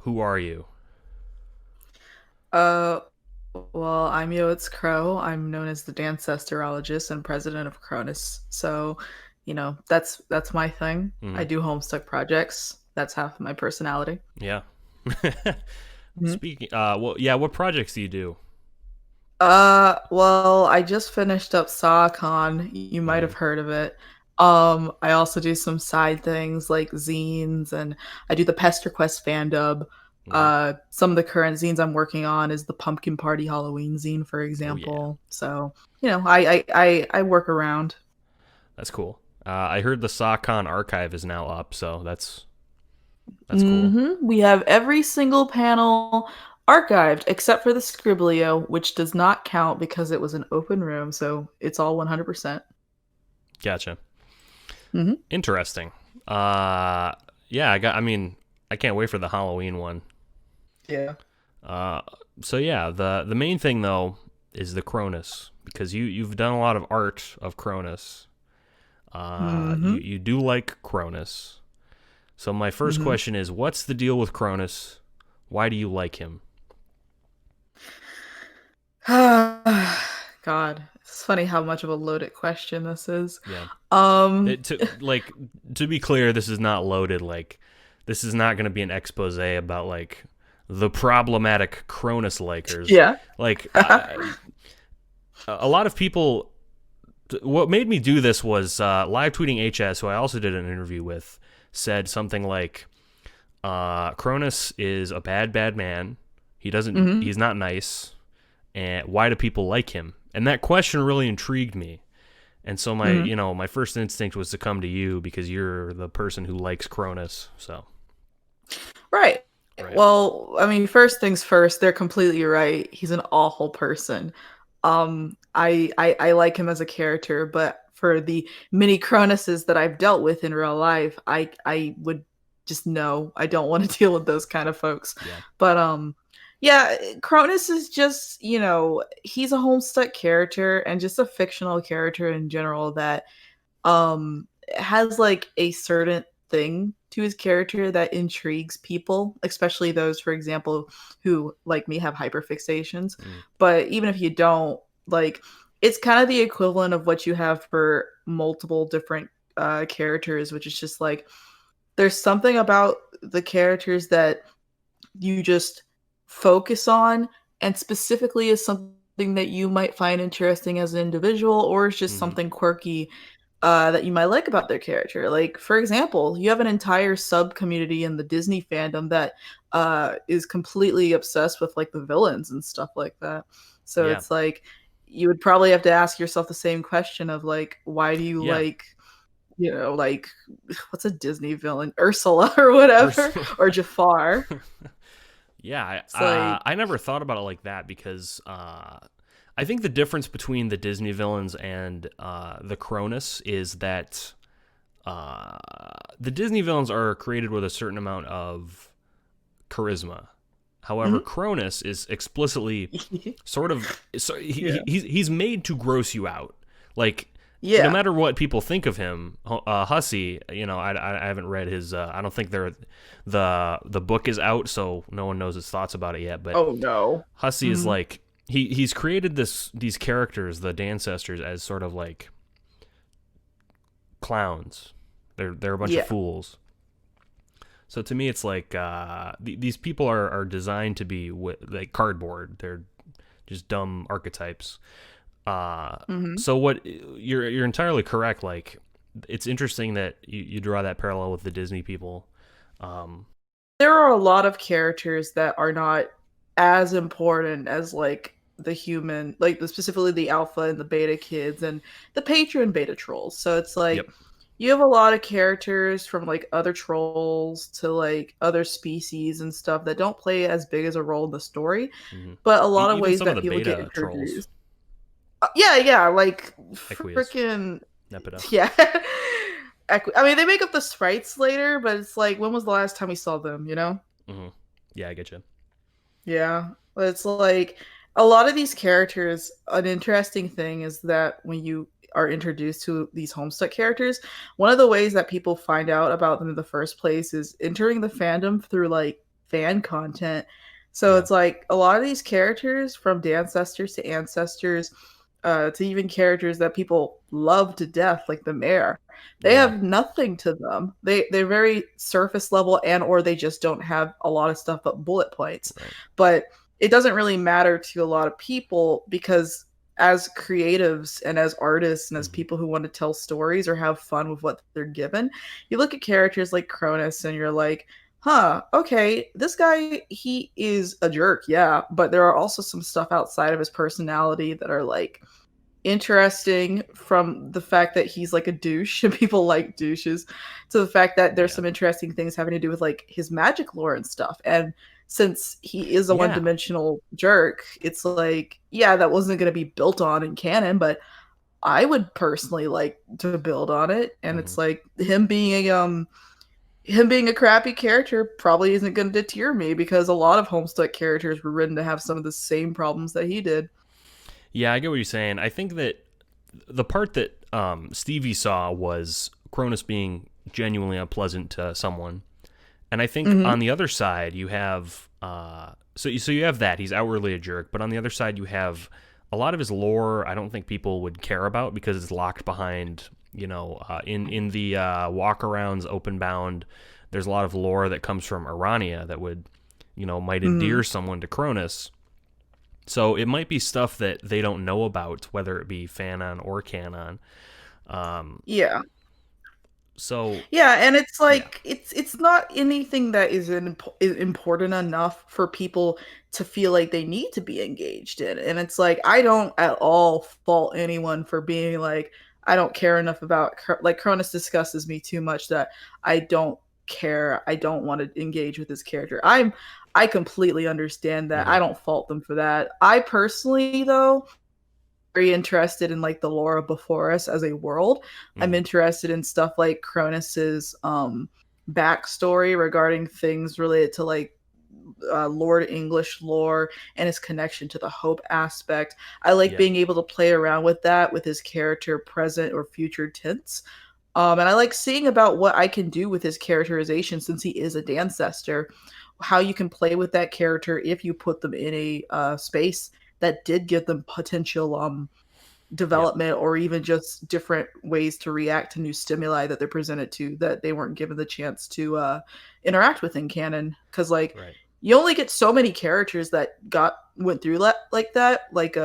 Who are you? Uh, well, I'm Yoitscro. I'm known as the Dancesterologist and president of Cronus. So, that's my thing. I Mm, do homestuck projects. That's half of my personality. yeah. Mhm. Well, yeah. What projects do you do? Well, I just finished up SawCon. You might Mm, have heard of it. I also do some side things like zines, and I do the Pester Quest fan dub. hmm. Some of the current zines I'm working on is the Pumpkin Party Halloween zine, for Oh yeah, example. So, I work around. that's cool. I heard the SOCON archive is now up, so that's cool. We have every single panel archived except for the Scriblio, which does not count because it was an open room, so it's all 100%. Gotcha. hmm Interesting. Uh, yeah. I mean, I can't wait for the Halloween one. Yeah. Uh, so yeah, the main thing though is the Cronus because you've done a lot of art of Cronus. You hmm you do like Cronus. So my first hmm question is, what's the deal with Cronus? Why do you like him? God, it's funny how much of a loaded question this is. Yeah. Um, To be clear, this is not loaded. Like, this is not going to be an expose about like the problematic Cronus likers. yeah. Like, a lot of people. What made me do this was live tweeting HS, who I also did an interview with, said something like, "Cronus is a bad man. He doesn't. hmm He's not nice. And why do people like him?" And that question really intrigued me. And so hmm my first instinct was to come to you because you're the person who likes Cronus. So, Right. right. Well, I mean, first things first, they're completely right. He's an awful person. I like him as a character, but for the many Cronuses that I've dealt with in real life, I would just know I don't want to deal with those kind of folks. Yeah. But yeah, Cronus is just, he's a Homestuck character and just a fictional character in general that has like a certain thing to his character that intrigues people, especially those, for example, who like me have hyperfixations. Mm, But even if you don't, like, it's kind of the equivalent of what you have for multiple different characters, which is just like there's something about the characters that you just focus on, and specifically is something that you might find interesting as an individual, or it's just hmm. something quirky that you might like about their character. Like, for example, you have an entire sub community in the Disney fandom that is completely obsessed with like the villains and stuff like that. So Yeah. it's like you would probably have to ask yourself the same question of like, why do you Yeah. like, like what's a Disney villain, Ursula or whatever, Ursula. or Jafar? Yeah. It's like, I never thought about it like that because I think the difference between the Disney villains and the Cronus is that the Disney villains are created with a certain amount of charisma. However, mhm. Cronus is explicitly sort of Yeah, he's made to gross you out. Like no yeah. matter what people think of him, Hussey, I haven't read his. I don't think the book is out, so no one knows his thoughts about it yet. But Oh no. Hussey is Mhm. like he's created these characters, the Dancestors, as sort of like clowns. They're a bunch of Yeah. fools. So to me, it's like these people are designed to be like cardboard. They're just dumb archetypes. Uh, Mhm. so what you're entirely correct. Like it's interesting that you draw that parallel with the Disney people. Um, There are a lot of characters that are not as important as like the human, like specifically the alpha and the beta kids and the patron beta trolls. So it's yep. like you have a lot of characters from like other trolls to like other species and stuff that don't play as big as a role in the story, Hmm. but a lot of Even ways some of that the people get beta trolls, introduced. Yeah, like Equius, freaking Nepeta. yeah. I mean, they make up the sprites later, but it's like, when was the last time we saw them? Hmm. Yeah, I get you. Yeah, but it's like a lot of these characters. An interesting thing is that when you are introduced to these Homestuck characters, one of the ways that people find out about them in the first place is entering the fandom through like fan content. So Yeah. it's like a lot of these characters, from Dancestors to Ancestors, to even characters that people love to death, like the mayor, they Yeah. have nothing to them. They're very surface level, and or they just don't have a lot of stuff but bullet points. Right. But it doesn't really matter to a lot of people, because as creatives and as artists and as Mhm. people who want to tell stories or have fun with what they're given, you look at characters like Cronus and you're like, huh, okay, this guy, he is a jerk, yeah, but there are also some stuff outside of his personality that are like interesting, from the fact that he's like a douche and people like douches, to the fact that there's Yeah. some interesting things having to do with like his magic lore and stuff. And since he is a Yeah. one-dimensional jerk, it's like, yeah, that wasn't going to be built on in canon, but I would personally like to build on it. And Hmm. it's like him being a crappy character probably isn't going to deter me, because a lot of Homestuck characters were written to have some of the same problems that he did. Yeah, I get what you're saying. I think that the part that Stevie saw was Cronus being genuinely unpleasant to someone, and I think Mm-hmm. on the other side you have so you have that he's outwardly a jerk, but on the other side you have a lot of his lore. I don't think people would care about because it's locked behind in the walkarounds open bound. There's a lot of lore that comes from Urania that would might Mm-hmm. endear someone to Cronus. So it might be stuff that they don't know about, whether it be fanon or canon. Um, Yeah. so Yeah, and it's yeah. like it's not anything that is important enough for people to feel like they need to be engaged in. And it's like, I don't at all fault anyone for being like, I don't care enough about, like, Cronus disgustes me too much that I don't care. I don't want to engage with this character. I completely understand that. I Hmm. don't fault them for that. I personally, though, very interested in like the lore of Before Us as a world. I'm Hmm. interested in stuff like Cronus's backstory regarding things related to like Lord English lore and his connection to the hope aspect. I like Yeah. being able to play around with that with his character present or future tense. And I like seeing about what I can do with his characterization, since he is a Dancester, how you can play with that character if you put them in a space that did give them potential Yep. development, or even just different ways to react to new stimuli that they're presented to that they weren't given the chance to interact with in canon. Because like, Right. you only get so many characters that went through like that, like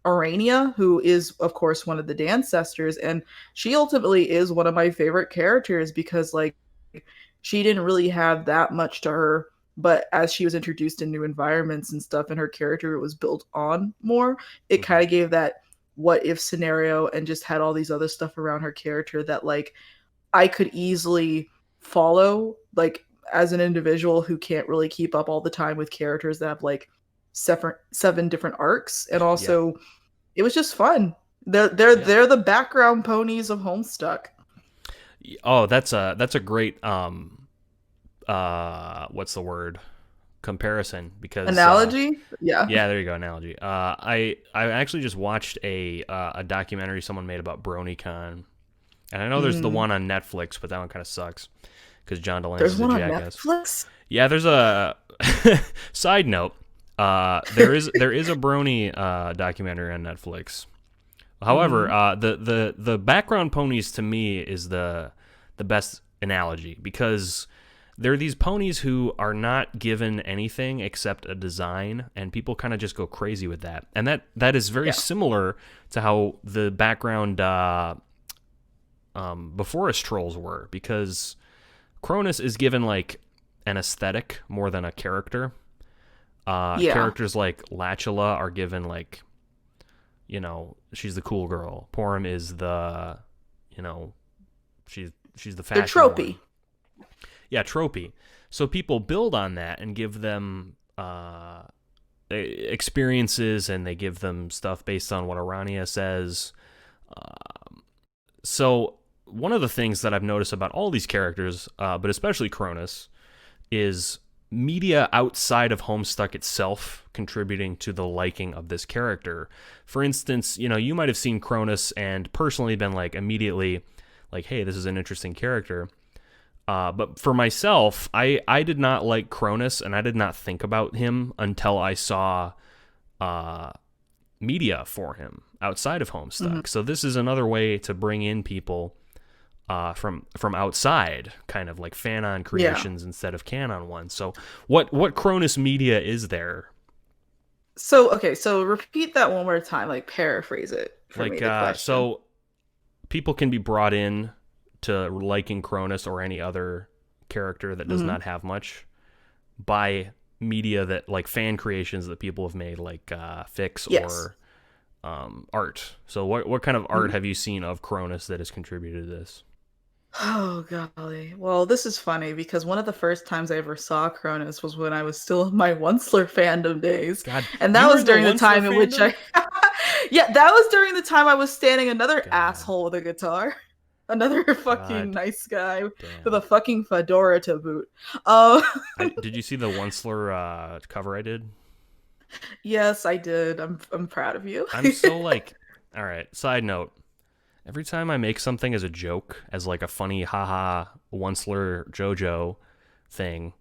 Arania, who is of course one of the Dancestors, and she ultimately is one of my favorite characters, because like, she didn't really have that much to her, but as she was introduced in new environments and stuff, and her character was built on more, it Hmm. kind of gave that what if scenario, and just had all these other stuff around her character that like I could easily follow, like, as an individual who can't really keep up all the time with characters that have like seven different arcs. And Yeah. also, it was just fun. They're Yeah. they're the background ponies of Homestuck. Oh, that's a great what's the word, comparison, because Analogy? Yeah. yeah, there you go, analogy. I actually just watched a documentary someone made about BronyCon, and I know there's the Mm. one on Netflix, but that one kind of sucks because John DeLance There's is a one on jackass. Netflix? Yeah, there's a side note. There is a Brony documentary on Netflix. However, Mm-hmm. the background ponies to me is the best analogy, because they're these ponies who are not given anything except a design, and people kind of just go crazy with that. And that is very Yeah. similar to how the background Before Us trolls were, because Cronus is given like an aesthetic more than a character. Yeah. Characters like Latula are given like, she's the cool girl. Porum is the, you know, she's the They're fashion one. tropey. Yeah, tropey. So people build on that and give them experiences, and they give them stuff based on what Arania says. So one of the things that I've noticed about all these characters, but especially Cronus, is media outside of Homestuck itself contributing to the liking of this character. For instance, you might have seen Cronus and personally been like immediately like, hey, this is an interesting character. But for myself, I did not like Cronus, and I did not think about him until I saw media for him outside of Homestuck. So this is another way to bring in people from outside, kind of like fan-on creations instead of canon ones. So what Cronus media is there? So okay, so repeat that one more time, like paraphrase it for me. The question. So people can be brought in to liking Cronus or any other character that does not have much by media that, like, fan creations that people have made, like fics or art. So what kind of art have you seen of Cronus that has contributed to this? Oh golly. Well, this is funny because one of the first times I ever saw Cronus was when I was still in my Onceler fandom days. God, and that you were was in the during the Onceler time in which fandom? Yeah, that was during the time I was standing another God. asshole with a guitar. Another fucking God. nice guy with Damn. a fucking fedora to boot. Did you see the Onceler cover I did? Yes, I did. I'm proud of you. I'm so like, all right, side note. Every time I make something as a joke, as like a funny haha Onceler JoJo thing,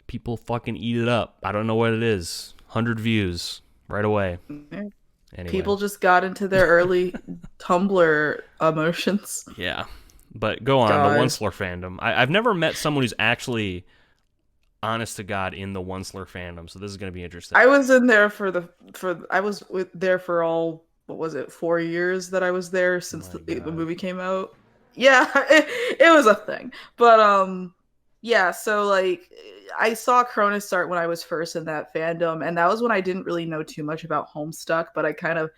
people fucking eat it up. I don't know what it is. 100 views right away. Anyway. People just got into their early Tumblr emotions. Yeah. But go on, the Onceler fandom. I've never met someone who's actually honest to God in the Onceler fandom, so this is going to be interesting. I was in there there for all, what was it, 4 years that I was there since the movie came out. Yeah, it was a thing. But yeah, so like I saw Cronus start when I was first in that fandom, and that was when I didn't really know too much about Homestuck, but I kind of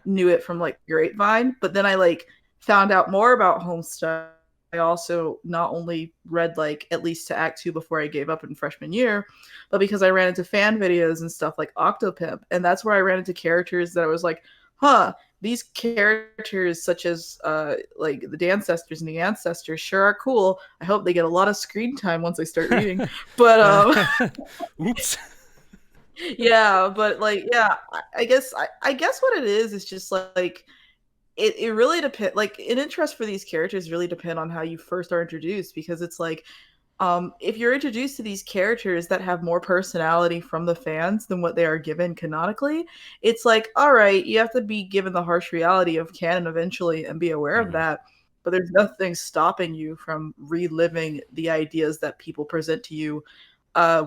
knew it from like Grapevine. But then I like found out more about Homestuck. I also not only read like at least to Act 2 before I gave up in freshman year, but because I ran into fan videos and stuff like Octopimp, and that's where I ran into characters that I was like, huh, these characters such as like the Dancestors and the Ancestors sure are cool. I hope they get a lot of screen time once I start reading. But oops. Yeah, but like I guess what it is just like it really depends. Like, an interest for these characters really depend on how you first are introduced, because it's like, if you're introduced to these characters that have more personality from the fans than what they are given canonically, it's like, all right, you have to be given the harsh reality of canon eventually and be aware of that. But there's nothing stopping you from reliving the ideas that people present to you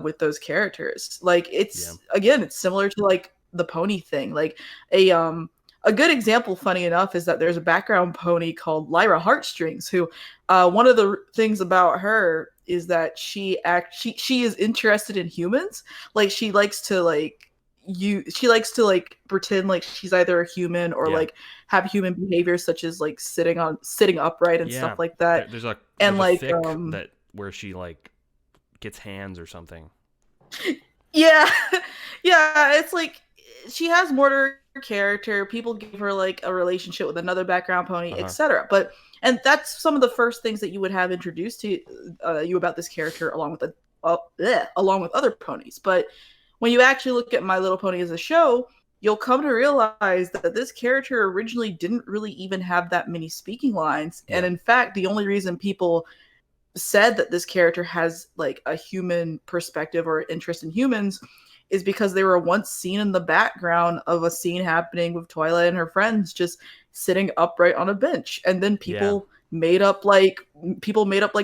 with those characters. Like, it's again, it's similar to like the pony thing. Like a good example, funny enough, is that there's a background pony called Lyra Heartstrings, who one of the things about her is that she is interested in humans. Like, she likes to pretend like she's either a human or like have human behavior, such as like sitting upright and stuff like that. There's a like fic that where she like gets hands or something. Yeah. It's like she has more to her character. People give her like a relationship with another background pony, etc. And that's some of the first things that you would have introduced to you about this character, along with other ponies. But when you actually look at My Little Pony as a show, you'll come to realize that this character originally didn't really even have that many speaking lines. And in fact, the only reason people said that this character has like a human perspective or interest in humans is because they were once seen in the background of a scene happening with Twilight and her friends just sitting upright on a bench. And then people made up like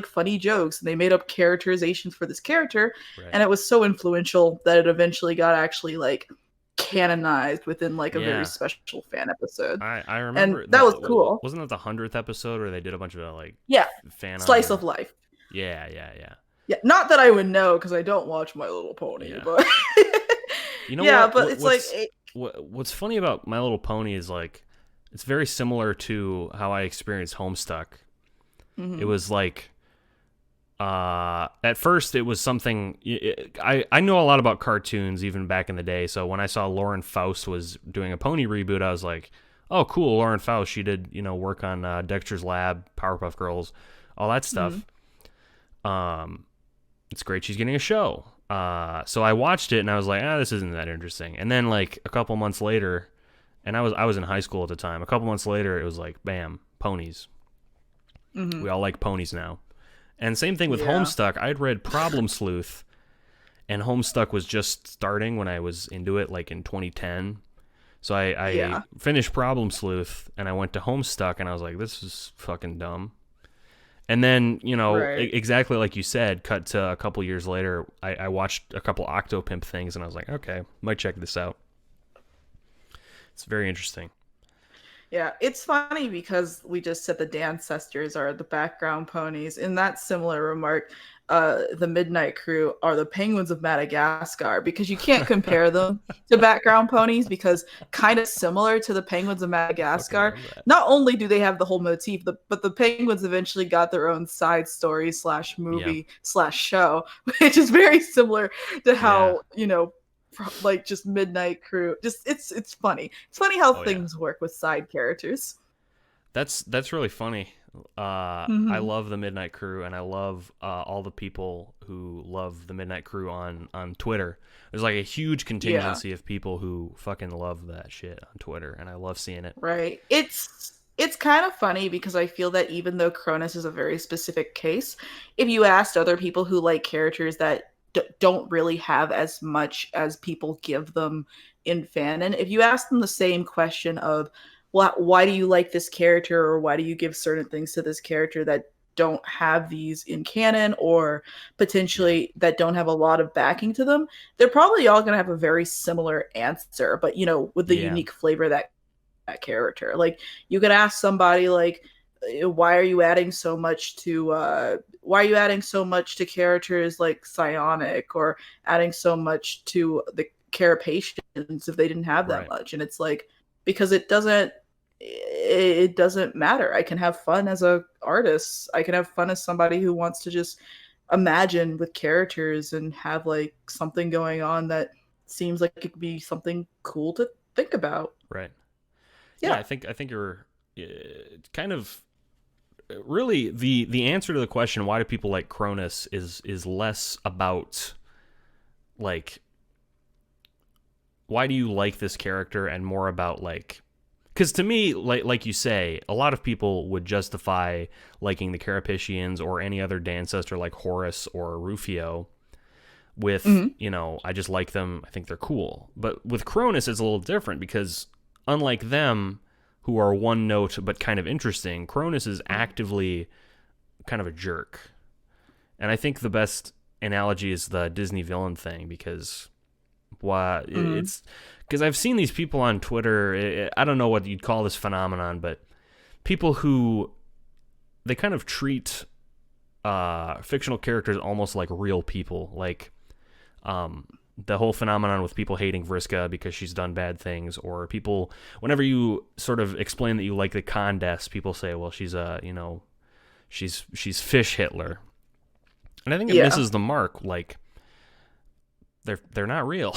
funny jokes, and they made up characterizations for this character. And it was so influential that it eventually got actually like canonized within like a very special fan episode. I remember, and that was cool. Wasn't that the 100th episode where they did a bunch of like fan slice of life? Yeah. Not that I would know, because I don't watch My Little Pony, but you know but it's like what's funny about My Little Pony is like it's very similar to how I experienced Homestuck. It was like at first it was something I know a lot about cartoons even back in the day, so when I saw Lauren Faust was doing a pony reboot, I was like, oh cool, Lauren Faust, she did work on Dexter's Lab, Powerpuff Girls, all that stuff. It's great she's getting a show. So I watched it and I was like, this isn't that interesting. And then like a couple months later, and I was in high school at the time, a couple months later it was like, bam, ponies. We all like ponies now. And same thing with Yeah. Homestuck. I'd read Problem Sleuth, and Homestuck was just starting when I was into it, like in 2010. So I Yeah. finished Problem Sleuth, and I went to Homestuck, and I was like, this is fucking dumb. And then, Right. exactly like you said, cut to a couple years later, I watched a couple Octopimp things, and I was like, okay, might check this out. It's very interesting. Yeah, it's funny because we just said the Dancestors are the background ponies. In that similar remark, the Midnight Crew are the penguins of Madagascar because you can't compare them to background ponies because kind of similar to the penguins of I fucking Madagascar. love that. Not only do they have the whole motif, but the penguins eventually got their own side story slash Yeah. movie slash show, which is very similar to Yeah. how like just Midnight Crew. Just it's funny. It's funny how Oh, yeah. things work with side characters. That's really funny. I Hmm. love the Midnight Crew, and I love all the people who love the Midnight Crew on Twitter. There's like a huge Yeah, contingency of people who fucking love that shit on Twitter, and I love seeing it. right. It's kind of funny because I feel that even though Cronus is a very specific case, if you asked other people who like characters that don't really have as much as people give them in fanon, if you ask them the same question of why do you like this character or why do you give certain things to this character that don't have these in canon or Yeah. potentially that don't have a lot of backing to them, they're probably all going to have a very similar answer, but with the Yeah. unique flavor that character. Like you could ask somebody like, why are you adding so much to characters like Psionic or adding so much to the Carapacians if they didn't have that Right. much? And it's like because it doesn't matter. I can have fun as a artist. I can have fun as somebody who wants to just imagine with characters and have like something going on that seems like it could be something cool to think about. Right. Yeah, Yeah. I think you're kind of really the answer to the question why do people like Cronus is less about like why do you like this character and more about like because to me like you say a lot of people would justify liking the Carapacians or any other ancestor like Horus or Rufio with Hmm. I just like them, I think they're cool. But with Cronus it's a little different because unlike them who are one note but kind of interesting, Cronus is actively kind of a jerk. And I think the best analogy is the Disney villain thing because why Hmm. it's because I've seen these people on Twitter. I don't know what you'd call this phenomenon, but people who they kind of treat fictional characters almost like real people, like um, the whole phenomenon with people hating Vriska because she's done bad things, or people whenever you sort of explain that you like the Condes, people say, well, she's a she's fish Hitler, and I think it Yeah. misses the mark. Like they're not real.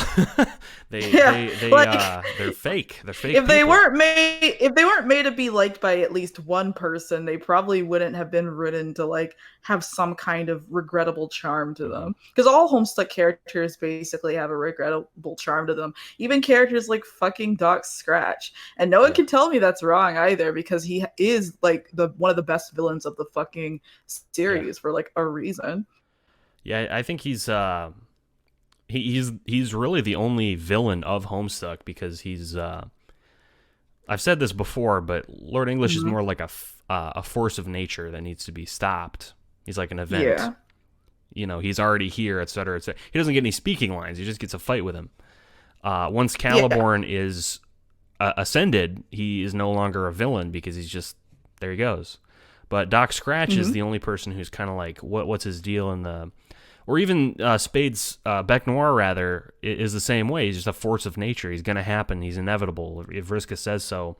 Yeah. Like They're fake. They're fake if they people. weren't made if they weren't made to be liked by at least one person, they probably wouldn't have been written to like have some kind of regrettable charm to Hmm. them. Because all Homestuck characters basically have a regrettable charm to them. Even characters like fucking Doc Scratch. And no one Yeah, can tell me that's wrong either, because he is like the one of the best villains of the fucking yeah, series for like a reason. yeah. I think he's really the only villain of Homestuck because he's I've said this before, but Lord English is Mhm. more like a force of nature that needs to be stopped. He's like an event. Yeah. He's already here, et cetera, et cetera. He doesn't get any speaking lines. He just gets a fight with him. Once Yeah. Caliborn is ascended, he is no longer a villain because he's just there. He goes. But Doc Scratch is Hmm. the only person who's kind of like, what's his deal in the or even Spade's Bec Noir rather is the same way. He's just a force of nature. He's gonna happen. He's inevitable if Vriska says so.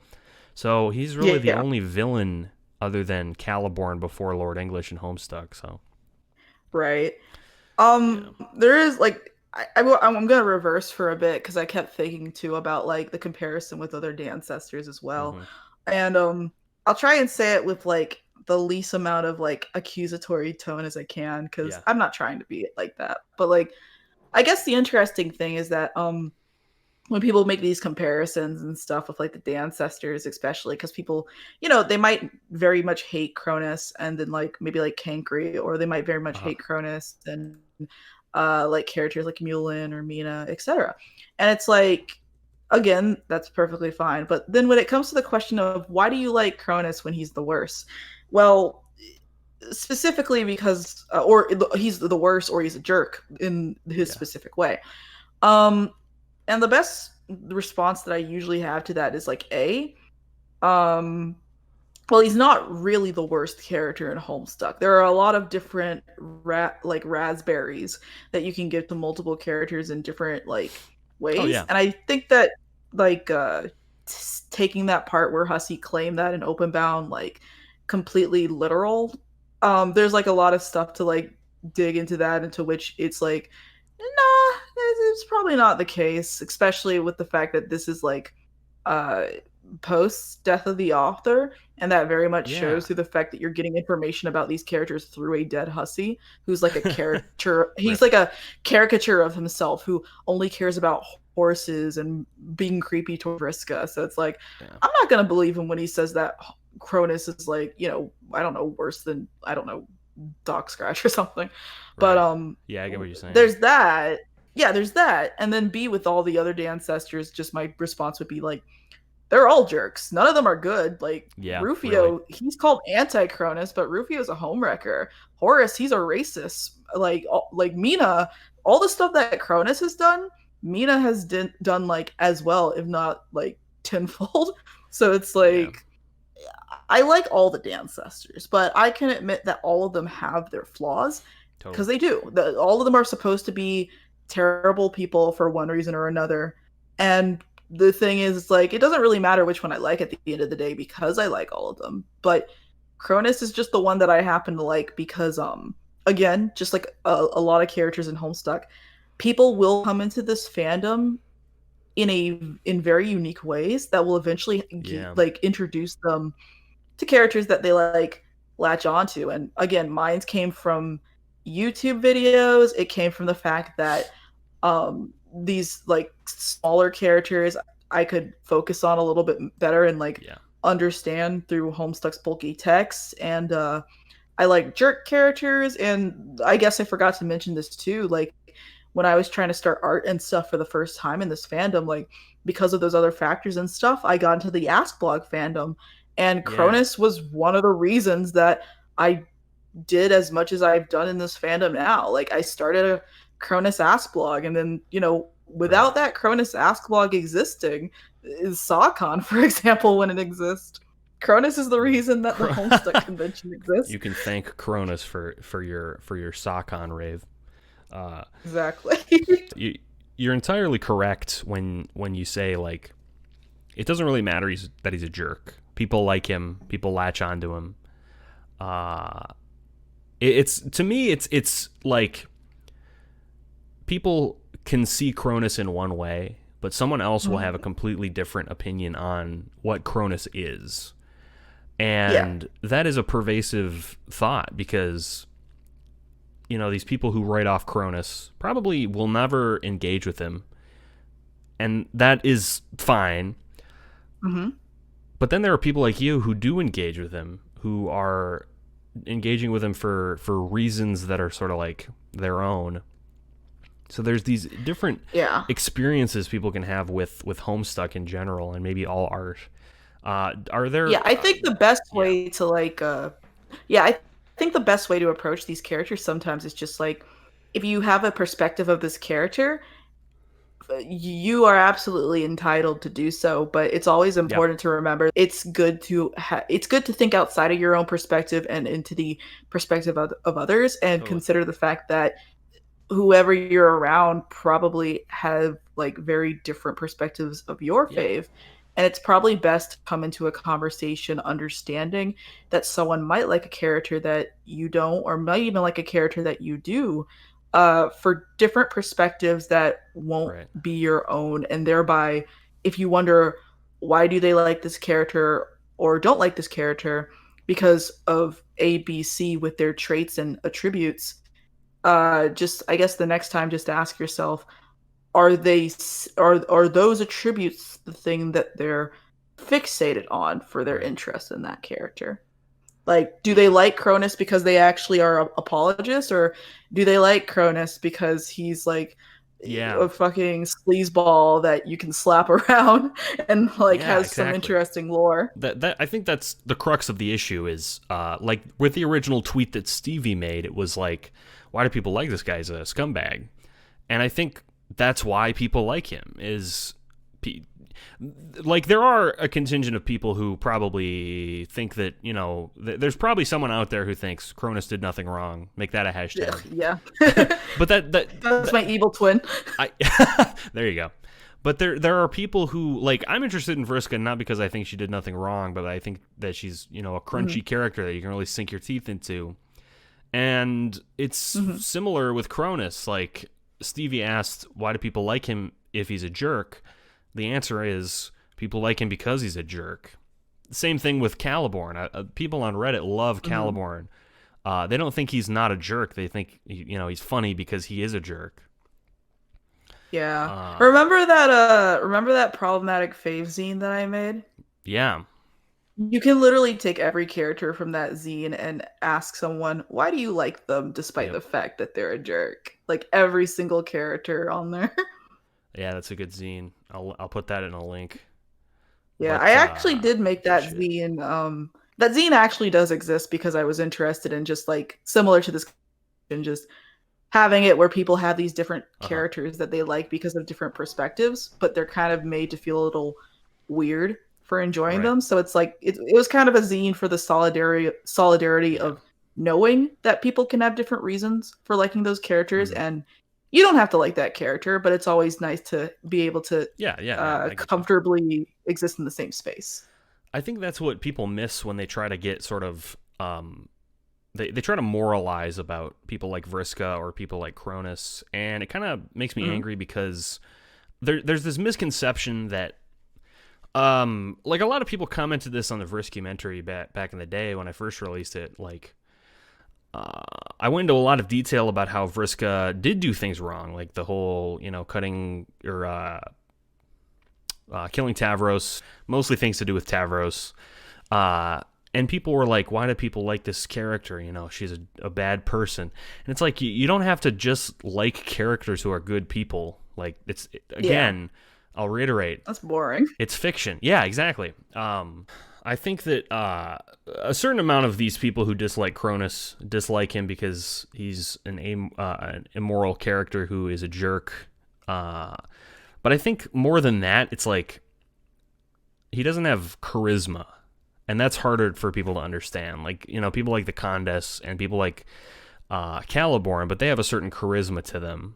So he's really the Yeah. only villain other than Caliborn before Lord English and Homestuck. So Right. yeah. There is like I'm gonna reverse for a bit because I kept thinking too about like the comparison with other ancestors as well, Hmm. and I'll try and say it with like the least amount of like accusatory tone as I can because Yeah. I'm not trying to be like that, but like I guess the interesting thing is that when people make these comparisons and stuff with like the ancestors, especially because people, they might very much hate Cronus and then like maybe like Cankry, or they might very much Uh, hate Cronus and like characters like Mulin or Mina, etc. And it's like, again, that's perfectly fine. But then when it comes to the question of why do you like Cronus when he's the worst? Well, specifically because, or he's the worst, or he's a jerk in his yeah. specific way. Um, and the best response that I usually have to that is like um, well, he's not really the worst character in Homestuck. There are a lot of different like raspberries that you can give to multiple characters in different like Oh ways, yeah. and I think that like taking that part where Hussey claimed that in Openbound like completely literal, there's like a lot of stuff to like dig into that, into which it's like, nah, it's probably not the case, especially with the fact that this is like uh post death of the author, and that very much Yeah. shows through the fact that you're getting information about these characters through a dead Hussey, who's like a caricature. He's Rip. like a caricature of himself who only cares about horses and being creepy to Vriska. So it's like, Yeah. I'm not gonna believe him when he says that Cronus is like, I don't know, worse than, I don't know, Doc Scratch or something. But Right. Yeah, I get what you're saying. there's that. Yeah, there's that. And then B, with all the other ancestors, just my response would be like, they're all jerks. None of them are good. Like Yeah, really. Rufio, he's called Anti-Cronus, but Rufio's a homewrecker. Horace, he's a racist. Like Mina, all the stuff that Cronus has done, Mina has done like as well, if not like tenfold. So it's Yeah, like, I like all the ancestors, but I can admit that all of them have their flaws, because totally. they do. All of them are supposed to be terrible people for one reason or another. And the thing is, it's like, it doesn't really matter which one I like at the end of the day, because I like all of them. But Cronus is just the one that I happen to like because, again, just like a lot of characters in Homestuck, people will come into this fandom in very unique ways that will eventually Yeah. like introduce them to characters that they like latch onto. And again, mine came from YouTube videos. It came from the fact that these like smaller characters I could focus on a little bit better and like Yeah. understand through Homestuck's bulky text. And I like jerk characters. And I guess I forgot to mention this too. Like when I was trying to start art and stuff for the first time in this fandom, like because of those other factors and stuff, I got into the Ask Blog fandom. And Yeah. Cronus was one of the reasons that I did as much as I've done in this fandom now. Like I started a Cronus Ask Blog, and then, Right. without that Cronus Ask Blog existing, is SawCon, for example, when it exists. Cronus is the Yeah. reason that the Homestuck convention exists. You can thank Cronus for your Sokon rave. Uh, Exactly. you you're entirely correct when you say like it doesn't really matter that he's a jerk. People like him. People latch onto him. Uh, it's to me it's like people can see Cronus in one way, but someone else will have a completely different opinion on what Cronus is. Yeah. And that is a pervasive thought because, these people who write off Cronus probably will never engage with him. And that is fine. Mm-hmm. But then there are people like you who do engage with him, who are engaging with him for reasons that are sort of like their own. So there's these different Yeah. experiences people can have with Homestuck in general, and maybe all art. Are there? Yeah, I think the best Yeah. way to like yeah, I think the best way to approach these characters sometimes is just like, if you have a perspective of this character, you are absolutely entitled to do so, but it's always Yep. important to remember it's good to think outside of your own perspective and into the perspective of others, and Totally. consider the fact that whoever you're around probably have like very different perspectives of your Yeah. fave. And it's probably best to come into a conversation understanding that someone might like a character that you don't, or might even like a character that you do, for different perspectives that won't Right. be your own. And thereby, if you wonder why do they like this character or don't like this character because of A, B, C with their traits and attributes, just I guess the next time, just ask yourself, are those attributes the thing that they're fixated on for their Right. interest in that character? Like, do they like Cronus because they actually are apologists, or do they like Cronus because he's like Yeah. a fucking sleazeball that you can slap around and like Yeah, has some exactly. interesting lore? That I think that's the crux of the issue is like with the original tweet that Stevie made, it was like, why do people like this guy? He's a scumbag. And I think that's why people like him is like there are a contingent of people who probably think that, you know, there's probably someone out there who thinks Cronus did nothing wrong. Make that a hashtag. Yeah. But That's my evil twin. I there you go. But there are people who like I'm interested in Vriska not because I think she did nothing wrong, but I think that she's, you know, a crunchy character that you can really sink your teeth into. And it's similar with Cronus. Like Stevie asked, why do people like him if he's a jerk? The answer is people like him because he's a jerk. Same thing with Caliborn. People on Reddit love Caliborn. They don't think he's not a jerk. They think, you know, he's funny because he is a jerk. Yeah. Remember that problematic fave zine that I made? Yeah. You can literally take every character from that zine and ask someone, why do you like them despite Yep. the fact that they're a jerk? Like every single character on there. Yeah, that's a good zine. I'll put that in a link. Yeah, But I actually did make that shit. zine. That zine actually does exist because I was interested in just like similar to this and just having it where people have these different characters that they like because of different perspectives, but they're kind of made to feel a little weird for enjoying Right. them. So it's like it was kind of a zine for the solidarity of knowing that people can have different reasons for liking those characters, and you don't have to like that character, but it's always nice to be able to comfortably exist in the same space. I think that's what people miss when they try to get sort of they try to moralize about people like Vriska or people like Cronus, and it kind of makes me angry because there's this misconception that like a lot of people commented this on the Vriska-mentary back in the day when I first released it. Like I went into a lot of detail about how Vriska did do things wrong, like the whole, you know, cutting or killing Tavros, mostly things to do with Tavros. And people were like, why do people like this character? You know, she's a bad person. And it's like, you don't have to just like characters who are good people. Like, again, I'll reiterate. That's boring. It's fiction. Yeah, exactly. I think that a certain amount of these people who dislike Cronus dislike him because he's an immoral character who is a jerk. But I think more than that, it's like he doesn't have charisma. And that's harder for people to understand. Like, you know, people like the Condes and people like Caliborn, but they have a certain charisma to them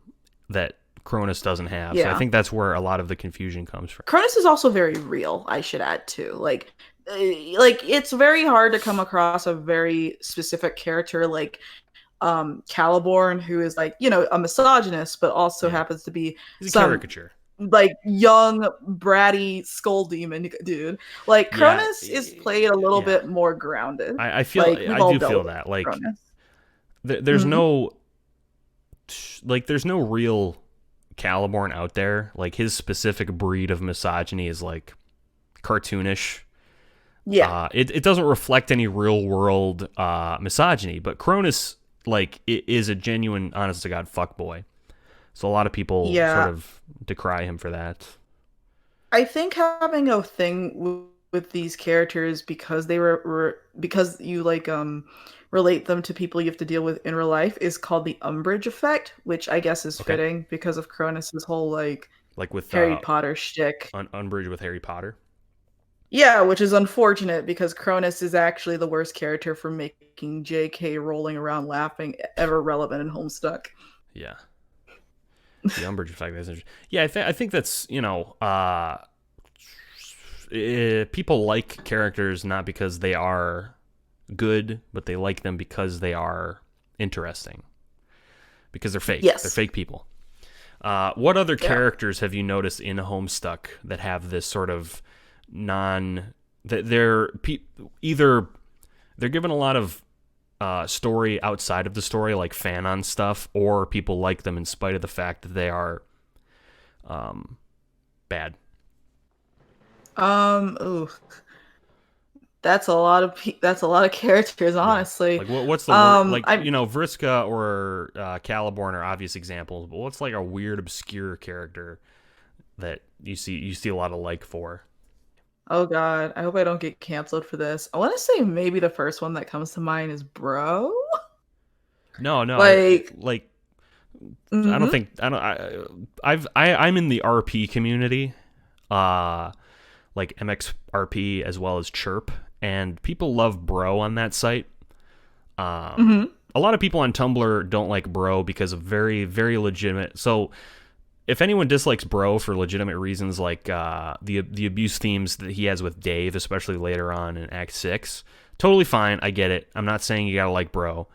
that Cronus doesn't have. Yeah. So I think that's where a lot of the confusion comes from. Cronus is also very real, I should add too. Like it's very hard to come across a very specific character like Caliborn, who is like, you know, a misogynist, but also happens to be He's a caricature. Like young bratty skull demon dude. Like Cronus is played a little bit more grounded. I feel like, I do feel that. Like there's no there's no real Caliborn out there. Like his specific breed of misogyny is like cartoonish. Yeah. It doesn't reflect any real world misogyny, but Cronus like it is a genuine, honest to God fuckboy. So a lot of people sort of decry him for that. I think having a thing with these characters because they because you like relate them to people you have to deal with in real life is called the Umbridge effect, which I guess is fitting because of Cronus's whole like with Harry Potter shtick. Umbridge with Harry Potter. Yeah, which is unfortunate because Cronus is actually the worst character for making J.K. rolling around laughing ever relevant in Homestuck. Yeah. The Umbridge effect is interesting. Yeah, I think that's, you know, people like characters not because they are good, but they like them because they are interesting. Because they're fake. Yes. They're fake people. What other characters have you noticed in Homestuck that have this sort of they're given a lot of story outside of the story, like fan-on stuff, or people like them in spite of the fact that they are bad. Ooh, that's a lot of characters, Yeah. honestly. Like what's the word? Like I Vriska or Caliborn are obvious examples, but what's like a weird obscure character that you see a lot of like for? Oh God, I hope I don't get canceled for this. I want to say maybe the first one that comes to mind is Bro. No, no, I Like, like I don't hmm think I don't I'm in the RP community, uh like MXRP as well as Chirp, and people love Bro on that site. Um, hmm a lot of people on Tumblr don't like Bro because of very very legitimate. So if anyone dislikes Bro for legitimate reasons, like the abuse themes that he has with Dave, especially later on in Act 6, totally fine. I get it. I'm not saying you gotta like Bro.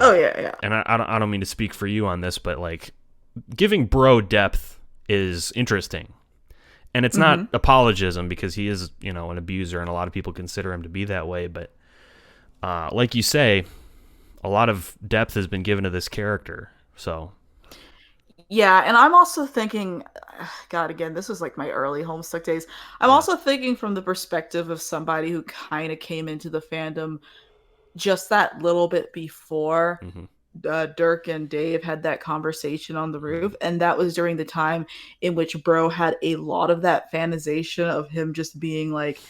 Oh yeah, yeah. And I don't mean to speak for you on this, but like giving Bro depth is interesting. And it's hmm not apologism because he is, an abuser, and a lot of people consider him to be that way. But like you say, a lot of depth has been given to this character. So Yeah, and I'm also thinking, God, again, this was like my early Homestuck days. I'm yeah, also thinking from the perspective of somebody who kind of came into the fandom just that little bit before hmm Dirk and Dave had that conversation on the hmm roof, and that was during the time in which Bro had a lot of that fanization of him just being like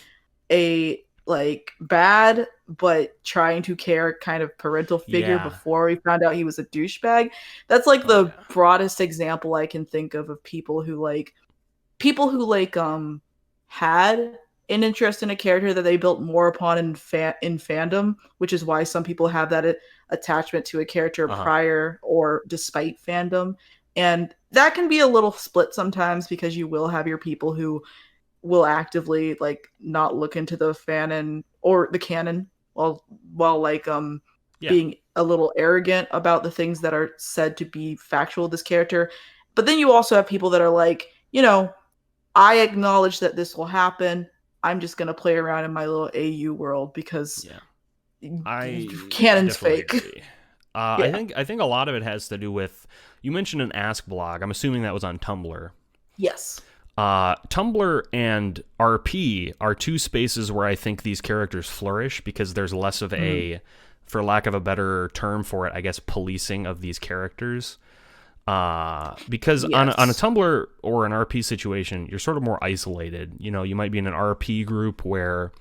a like bad but trying to care kind of parental figure yeah, before we found out he was a douchebag. That's like oh the yeah, broadest example I can think of people who had an interest in a character that they built more upon in fandom, which is why some people have that attachment to a character uh huh, prior or despite fandom. And that can be a little split sometimes because you will have your people who will actively like not look into the fanon or the canon while like yeah, being a little arrogant about the things that are said to be factual of this character. But then you also have people that are like, I acknowledge that this will happen. I'm just gonna play around in my little AU world because yeah. I canon's definitely fake. agree. I Yeah. think I think a lot of it has to do with, you mentioned an Ask blog. I'm assuming that was on Tumblr. Yes. Tumblr and RP are two spaces where I think these characters flourish because there's less of Mm-hmm. a, for lack of a better term for it, I guess, policing of these characters. Because on a Yes. Tumblr or an RP situation, you're sort of more isolated. You might be in an RP group where,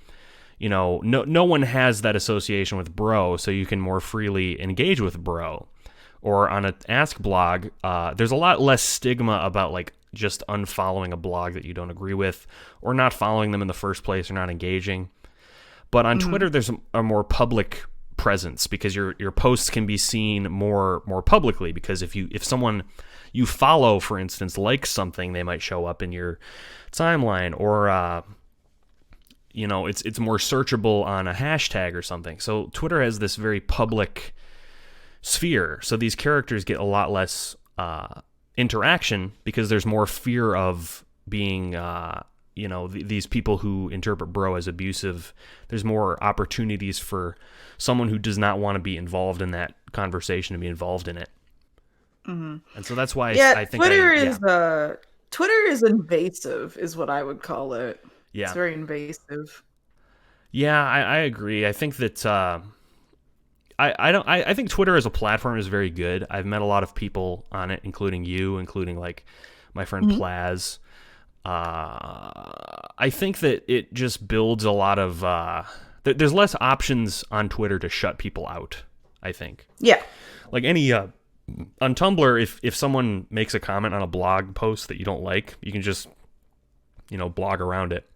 no one has that association with Bro, so you can more freely engage with Bro. Or on an Ask blog, there's a lot less stigma about like just unfollowing a blog that you don't agree with, or not following them in the first place, or not engaging. But on Mm-hmm. Twitter, there's a more public presence because your posts can be seen more publicly, because if someone you follow, for instance, likes something, they might show up in your timeline, or it's more searchable on a hashtag or something. So Twitter has this very public sphere, so these characters get a lot less interaction because there's more fear of being these people who interpret Bro as abusive. There's more opportunities for someone who does not want to be involved in that conversation to be involved in it. Mm-hmm. And so that's why Yeah, I think yeah, Twitter is invasive, is what I would call it. It's yeah, very invasive. yeah, I agree. I think that I think Twitter as a platform is very good. I've met a lot of people on it, including you, including like my friend Mm-hmm. Plaz. I think that it just builds a lot of there's less options on Twitter to shut people out, I think. Yeah. Like any on Tumblr, if someone makes a comment on a blog post that you don't like, you can just blog around it.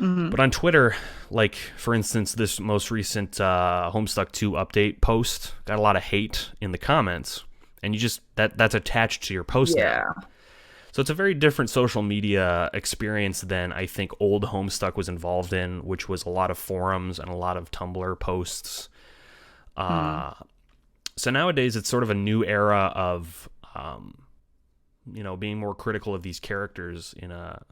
Mm-hmm. But on Twitter, like for instance, this most recent Homestuck 2 update post got a lot of hate in the comments, and you just that's attached to your post now. Yeah. So it's a very different social media experience than I think old Homestuck was involved in, which was a lot of forums and a lot of Tumblr posts. Mm-hmm. Uh, so nowadays it's sort of a new era of, being more critical of these characters in a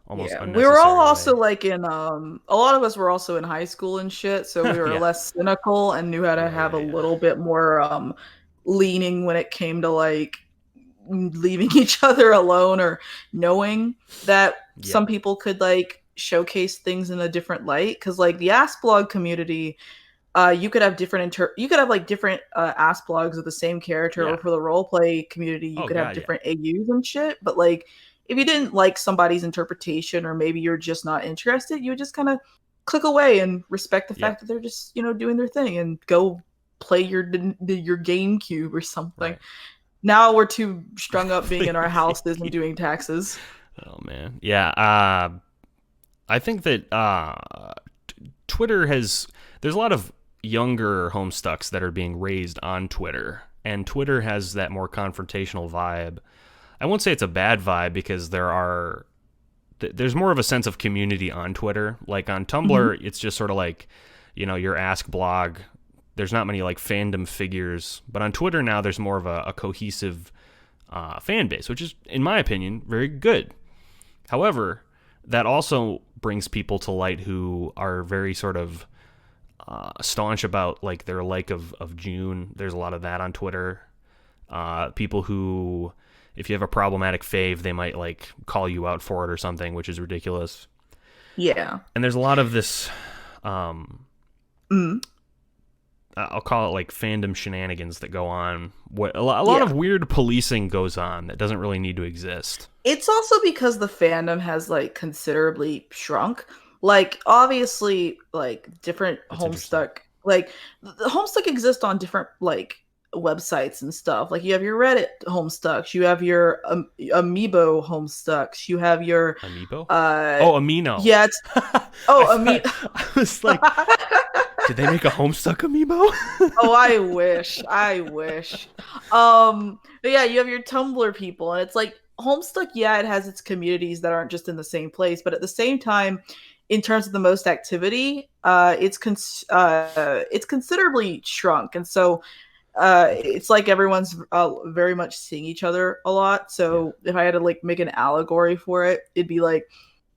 almost Yeah, we were all unnecessary also way. like in a lot of us were also in high school and shit, so we were Yeah, less cynical and knew how to yeah, have yeah, a yeah. little bit more leaning when it came to like leaving each other alone, or knowing that Yeah. some people could like showcase things in a different light. Because like the Ask blog community, you could have you could have like different Ask blogs of the same character, or Yeah. for the role play community you Oh could have God, yeah. different AUs and shit. But like if you didn't like somebody's interpretation, or maybe you're just not interested, you would just kind of click away and respect the Yep. fact that they're just, you know, doing their thing, and go play your GameCube or something. Right. Now we're too strung up being Play in our your houses and game. doing taxes. Oh man. Yeah. I think that Twitter has. There's a lot of younger Homestucks that are being raised on Twitter, and Twitter has that more confrontational vibe. I won't say it's a bad vibe because there's more of a sense of community on Twitter. Like on Mhm. Tumblr, it's just sort of like, your Ask blog. There's not many like fandom figures, but on Twitter now there's more of a cohesive fan base, which is, in my opinion, very good. However, that also brings people to light who are very sort of staunch about like their like of June. There's a lot of that on Twitter. People who, if you have a problematic fave, they might like call you out for it or something, which is ridiculous. Yeah. And there's a lot of this, um, Mm. I'll call it like fandom shenanigans that go on. A lot Yeah. of weird policing goes on that doesn't really need to exist. It's also because the fandom has like considerably shrunk. Like obviously like different That's interesting. Homestuck, like the Homestuck exists on different like websites and stuff. Like you have your Reddit Homestucks, you have your Amiibo Homestucks, you have your Amiibo? uh Oh, Amino. yeah, it's I oh thought I was like, did they make a Homestuck Amiibo? Oh, I wish. I wish. But yeah, you have your Tumblr people, and it's like Homestuck, yeah, it has its communities that aren't just in the same place, but at the same time, in terms of the most activity, it's considerably shrunk. And so Okay. it's like everyone's very much seeing each other a lot. Yeah. So if I had to like make an allegory for it, it'd be like,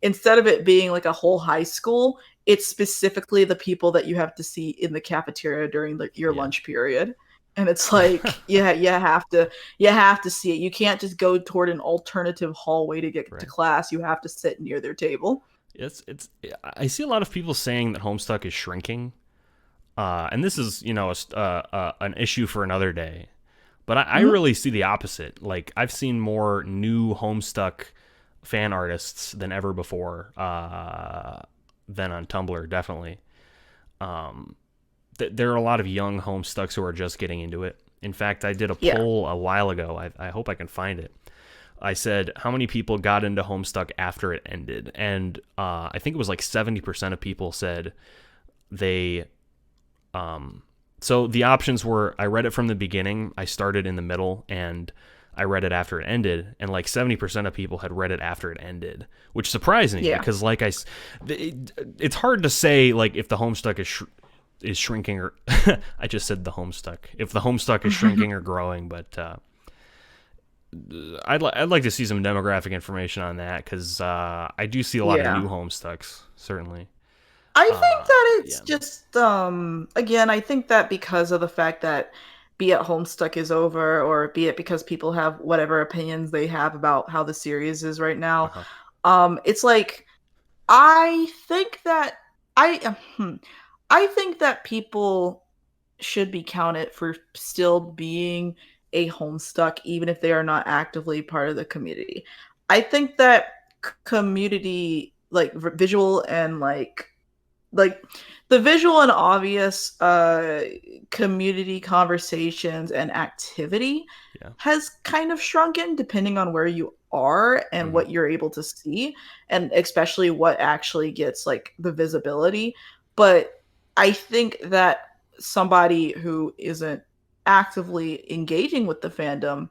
instead of it being like a whole high school, it's specifically the people that you have to see in the cafeteria during your Yeah. lunch period. And it's like, yeah, you have to see it. You can't just go toward an alternative hallway to get to Right. class. You have to sit near their table. It's. I see a lot of people saying that Homestuck is shrinking, and this is an issue for another day. But I Mhm. really see the opposite. Like I've seen more new Homestuck fan artists than ever before. Than on Tumblr, definitely. Um, there are a lot of young Homestucks who are just getting into it. In fact, I did a Yeah. poll a while ago. I hope I can find it. I said how many people got into Homestuck after it ended, and I think it was like 70% of people said they. So the options were: I read it from the beginning, I started in the middle, and I read it after it ended. And like 70% of people had read it after it ended, which surprised me Yeah. because it's hard to say like if the Homestuck is shrinking or I just said the Homestuck. If the Homestuck is shrinking or growing, but I'd like to see some demographic information on that because I do see a lot of Yeah. new Homestucks certainly. I think that it's Yeah. just again, I think that because of the fact that be it Homestuck is over, or be it because people have whatever opinions they have about how the series is right Uh now, huh. it's like I think that I think that people should be counted for still being a Homestuck even if they are not actively part of the community. I think that community like visual and like the visual and obvious community conversations and activity Yeah. has kind of shrunken depending on where you are and Mm-hmm. what you're able to see, and especially what actually gets like the visibility. But I think that somebody who isn't actively engaging with the fandom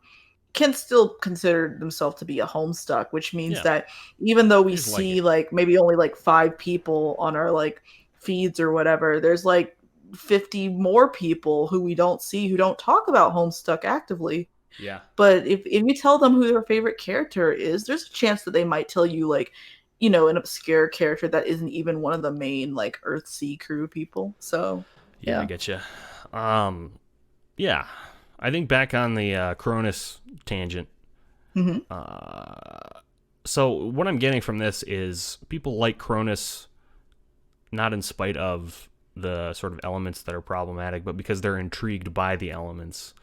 can still consider themselves to be a Homestuck, which means Yeah. that even though I we just like see it. like maybe only like 5 people on our like feeds or whatever, there's like 50 more people who we don't see, who don't talk about Homestuck actively. Yeah. But if you tell them who their favorite character is, there's a chance that they might tell you like, you know, an obscure character that isn't even one of the main like Earthsea crew people. So Yeah, I yeah. get you. Um, yeah, I think back on the Cronus tangent. Hmm. So what I'm getting from this is people like Cronus not in spite of the sort of elements that are problematic, but because they're intrigued by the elements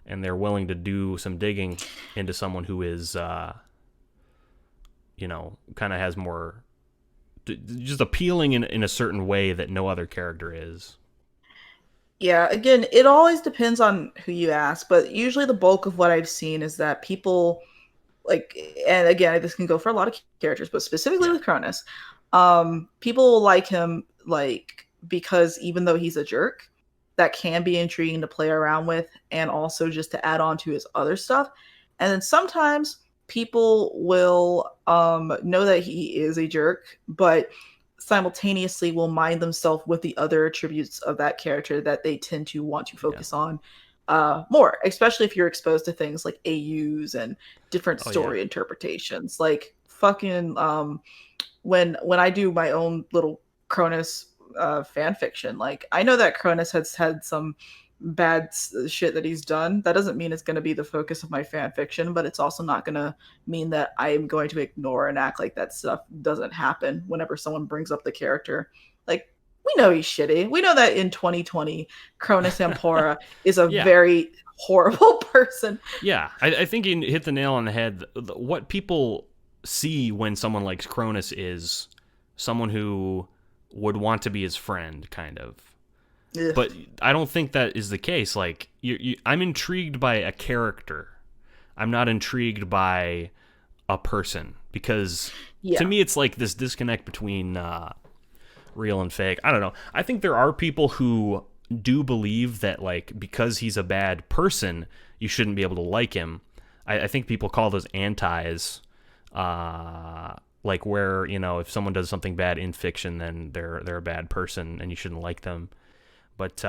and they're willing to do some digging into someone who is, kind of has more, just appealing in a certain way that no other character is. Yeah, again, it always depends on who you ask, but usually the bulk of what I've seen is that people like, and again, this can go for a lot of characters, but specifically Yeah. with Cronus, people like him like because even though he's a jerk, that can be intriguing to play around with, and also just to add on to his other stuff. And then sometimes people will know that he is a jerk, but simultaneously will mind themselves with the other attributes of that character that they tend to want to Yeah. focus on more, especially if you're exposed to things like AUs and different Oh, yeah. story interpretations. Like fucking when I do my own little Cronus fan fiction, like I know that Cronus has had some bad shit that he's done. That doesn't mean it's going to be the focus of my fan fiction, but it's also not going to mean that I am going to ignore and act like that stuff doesn't happen whenever someone brings up the character. Like, we know he's shitty. We know that in 2020, Cronus Ampora is a Yeah. very horrible person. Yeah. I think you hit the nail on the head. What people see when someone likes Cronus is someone who would want to be his friend, kind of. Ugh. But I don't think that is the case. Like, I'm intrigued by a character. I'm not intrigued by a person, because Yeah. to me it's like this disconnect between real and fake. I don't know. I think there are people who do believe that, like, because he's a bad person, you shouldn't be able to like him. I think people call those antis. Like, where, if someone does something bad in fiction, then they're a bad person and you shouldn't like them. But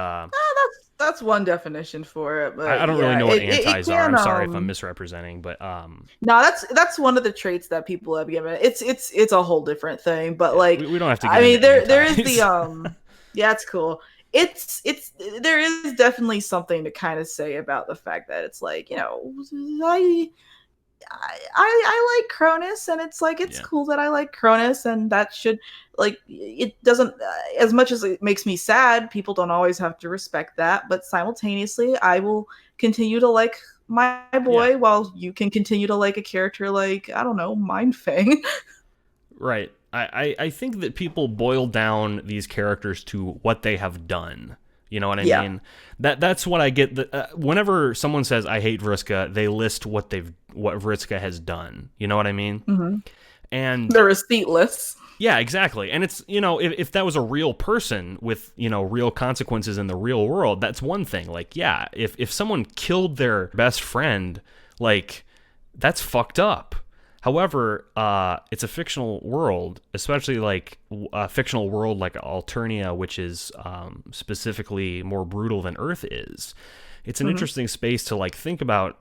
That's one definition for it. But I don't really yeah, know what it antis are. can I'm sorry if I'm misrepresenting, but no, that's one of the traits that people have given. It's a whole different thing. But yeah, like, we don't have to get I mean, into there is antis. the yeah, it's cool. It's there is definitely something to kind of say about the fact that it's like, I I like Cronus, and it's like it's Yeah. cool that I like Cronus, and that should, like, it doesn't, as much as it makes me sad, people don't always have to respect that, but simultaneously I will continue to like my boy Yeah. while you can continue to like a character like, I don't know, Mindfang. Right. I think that people boil down these characters to what they have done. You know what I Yeah. mean? That's what I get. Whenever someone says I hate Vriska, they list what Vriska has done. You know what I mean? Mm-hmm. And The receiptless. yeah, exactly. And it's, if that was a real person with, real consequences in the real world, that's one thing. Like, yeah, if someone killed their best friend, like, that's fucked up. However, it's a fictional world, especially like a fictional world like Alternia, which is specifically more brutal than Earth is. It's an interesting space to, like, think about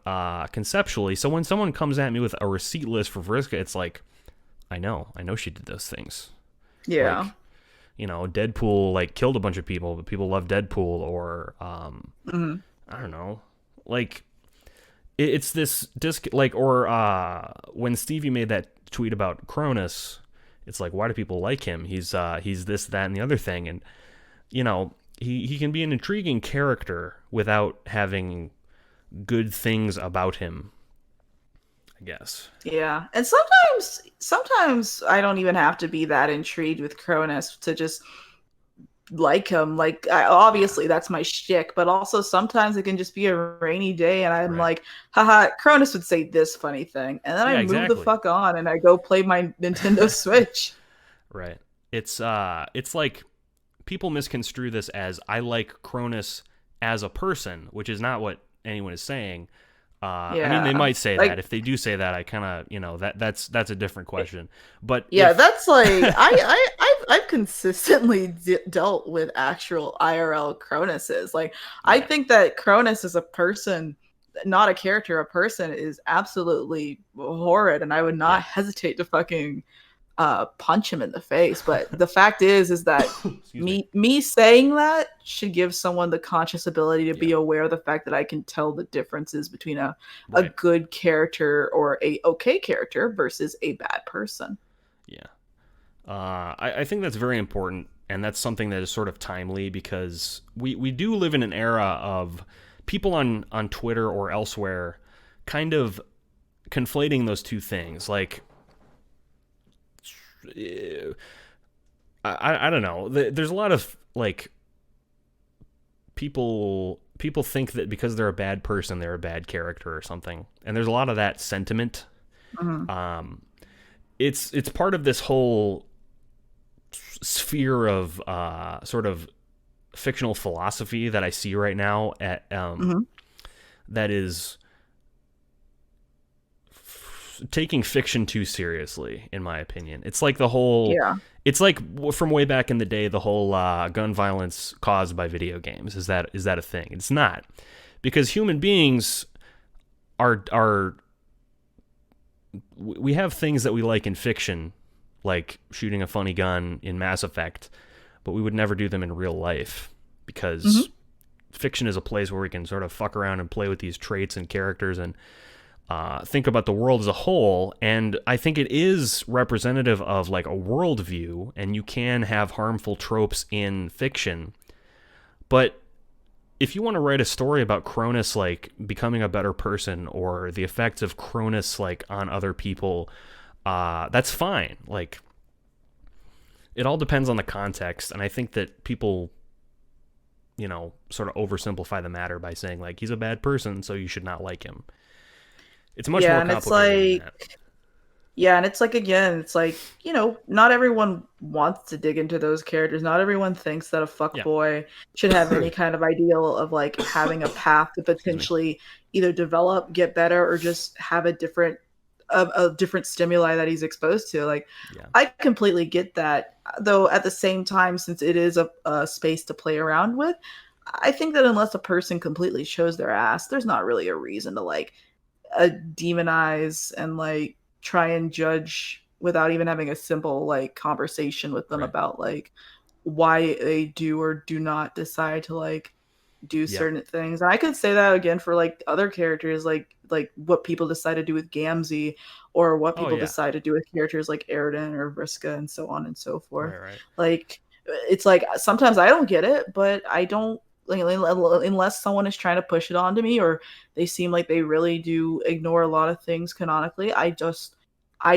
conceptually. So when someone comes at me with a receipt list for Vriska, it's like, I know she did those things. Yeah. Like, Deadpool, like, killed a bunch of people, but people love Deadpool. Or I don't know, like, it's this disc, like, or when Stevie made that tweet about Cronus, it's like, why do people like him? He's this, that, and the other thing. And he can be an intriguing character without having good things about him, I guess. Yeah. And sometimes I don't even have to be that intrigued with Cronus to just like him. Like, obviously that's my shtick, but also sometimes it can just be a rainy day and I'm Right. like, haha, Cronus would say this funny thing, and then Yeah, I move exactly. the fuck on and I go play my Nintendo Switch. Right. It's like people misconstrue this as I like Cronus as a person, which is not what anyone is saying. I mean, they might say like, that. If they do say that, I kind of, that's a different question. But yeah, if, that's like I've consistently dealt with actual IRL Cronuses. Like, I Yeah. think that Cronus is a person, not a character. A person is absolutely horrid, and I would not hesitate to fucking punch him in the face. But the fact is that Excuse me. me saying that should give someone the conscious ability to Yeah. be aware of the fact that I can tell the differences between a Right. good character or a okay character versus a bad person. Yeah. I think that's very important, and that's something that is sort of timely because we do live in an era of people on Twitter or elsewhere kind of conflating those two things. Like, I don't know. There's a lot of like people think that because they're a bad person, they're a bad character or something, and there's a lot of that sentiment. Mm-hmm. It's part of this whole sphere of sort of fictional philosophy that I see right now at Mm-hmm. that is taking fiction too seriously, in my opinion. It's like the whole. Yeah. It's like from way back in the day, the whole gun violence caused by video games. Is that a thing? It's not, because human beings are we have things that we like in fiction, like shooting a funny gun in Mass Effect, but we would never do them in real life because Mm-hmm. fiction is a place where we can sort of fuck around and play with these traits and characters and think about the world as a whole. And I think it is representative of like a worldview, and you can have harmful tropes in fiction. But if you want to write a story about Cronus like becoming a better person or the effects of Cronus like on other people, that's fine. Like, it all depends on the context, and I think that people, sort of oversimplify the matter by saying like he's a bad person, so you should not like him. It's much more And it's complicated than that. like, yeah, and it's like, again, it's like, not everyone wants to dig into those characters. Not everyone thinks that a Yeah. fuckboy should have any kind of ideal of like having a path to Excuse me. potentially either develop, get better, or just have a different stimuli that he's exposed to. Like, Yeah. I completely get that. Though at the same time, since it is a space to play around with, I think that unless a person completely shows their ass, there's not really a reason to like demonize and like try and judge without even having a simple like conversation with them Right. about like why they do or do not decide to like do Yeah. certain things. And I could say that again for like other characters, like what people decide to do with Gamzee, or what Oh people yeah. decide to do with characters like Aridin or Vriska and so on and so forth. Right. Right. Like, it's like sometimes I don't get it, but I don't like, unless someone is trying to push it onto me, or they seem like they really do ignore a lot of things canonically. I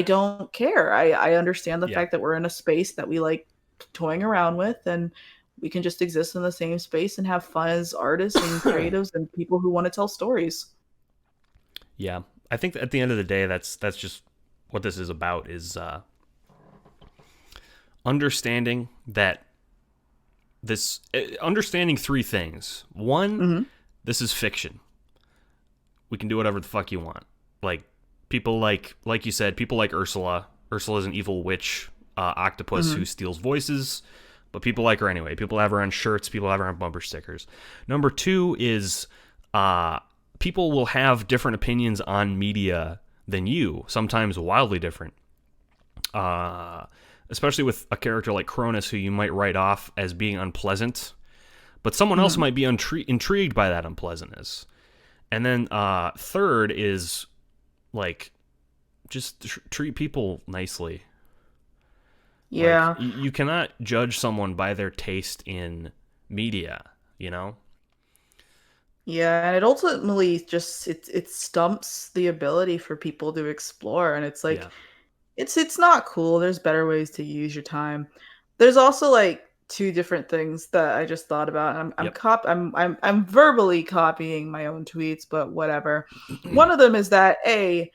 don't care. I understand the Yeah. fact that we're in a space that we like toying around with, and we can just exist in the same space and have fun as artists and creatives and people who want to tell stories. Yeah. I think that at the end of the day, that's just what this is about, is understanding that this understanding three things. One, Mm-hmm. this is fiction. We can do whatever the fuck you want. Like, people like you said, people like Ursula. Ursula's an evil witch octopus Mm-hmm. who steals voices, but people like her anyway. People have her on shirts. People have her on bumper stickers. Number two is people will have different opinions on media than you, sometimes wildly different. Especially with a character like Cronus, who you might write off as being unpleasant, but someone else Mm-hmm. might be intrigued by that unpleasantness. And then third is like just treat people nicely. Like, Yeah. you cannot judge someone by their taste in media, you know? Yeah, and it ultimately just it stumps the ability for people to explore, and it's like Yeah. it's not cool. There's better ways to use your time. There's also like two different things that I just thought about. Yep. I'm verbally copying my own tweets, but whatever. One of them is that a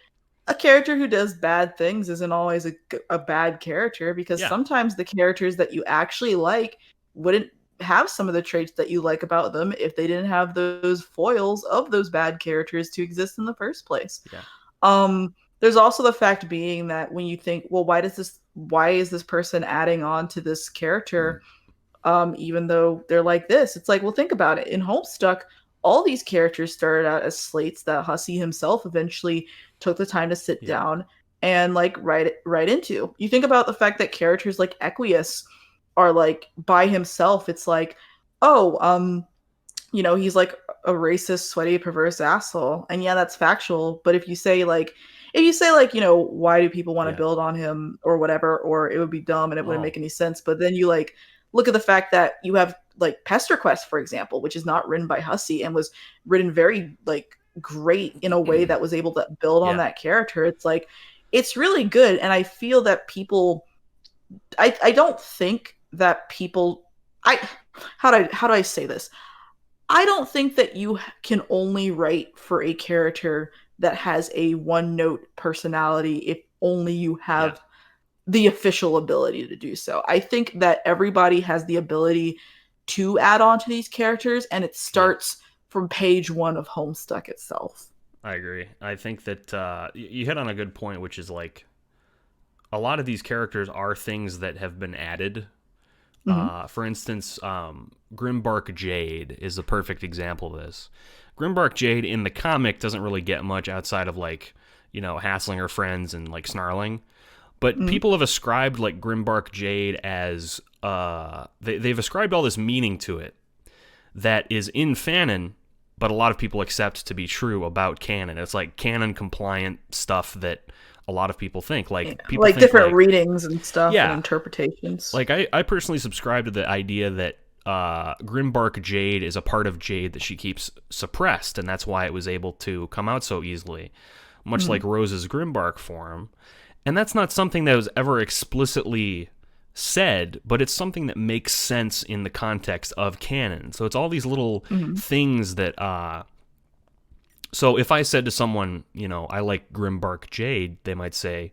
character who does bad things isn't always a bad character, because Yeah. sometimes the characters that you actually like wouldn't have some of the traits that you like about them if they didn't have those foils of those bad characters to exist in the first place. Yeah. There's also the fact being that when you think, well, why is this person adding on to this character, even though they're like this? It's like, well, think about it. In Homestuck, all these characters started out as slates that Hussey himself eventually took the time to sit Yeah. down and like right into. You think about the fact that characters like Equius are like by himself. It's like, oh, he's like a racist, sweaty, perverse asshole. And yeah, that's factual. But if you say like, why do people want to Yeah. build on him or whatever, or it would be dumb and it wouldn't Oh, make any sense. But then you like look at the fact that you have like Pester Quest, for example, which is not written by Hussey and was written very like great in a way that was able to build on yeah. that character. It's like, it's really good. And I feel that people, I don't think that people, how do I say this? I don't think that you can only write for a character that has a one note personality if only you have the official ability to do so. I think that everybody has the ability to add on to these characters, and it starts from page 1 of Homestuck itself. I agree. I think that you hit on a good point, which is like a lot of these characters are things that have been added. For instance, Grimbark Jade is a perfect example of this. Grimbark Jade in the comic doesn't really get much outside of like, hassling her friends and like snarling. But people have ascribed like Grimbark Jade as they've ascribed all this meaning to it that is in fanon, but a lot of people accept to be true about canon. It's like canon compliant stuff that a lot of people think. Like people like think different readings and stuff Yeah. and interpretations. Like I personally subscribe to the idea that Grimbark Jade is a part of Jade that she keeps suppressed, and that's why it was able to come out so easily, much like Rose's Grimbark form. And that's not something that was ever explicitly said, but it's something that makes sense in the context of canon. So it's all these little things that... So if I said to someone, I like Grimbark Jade, they might say,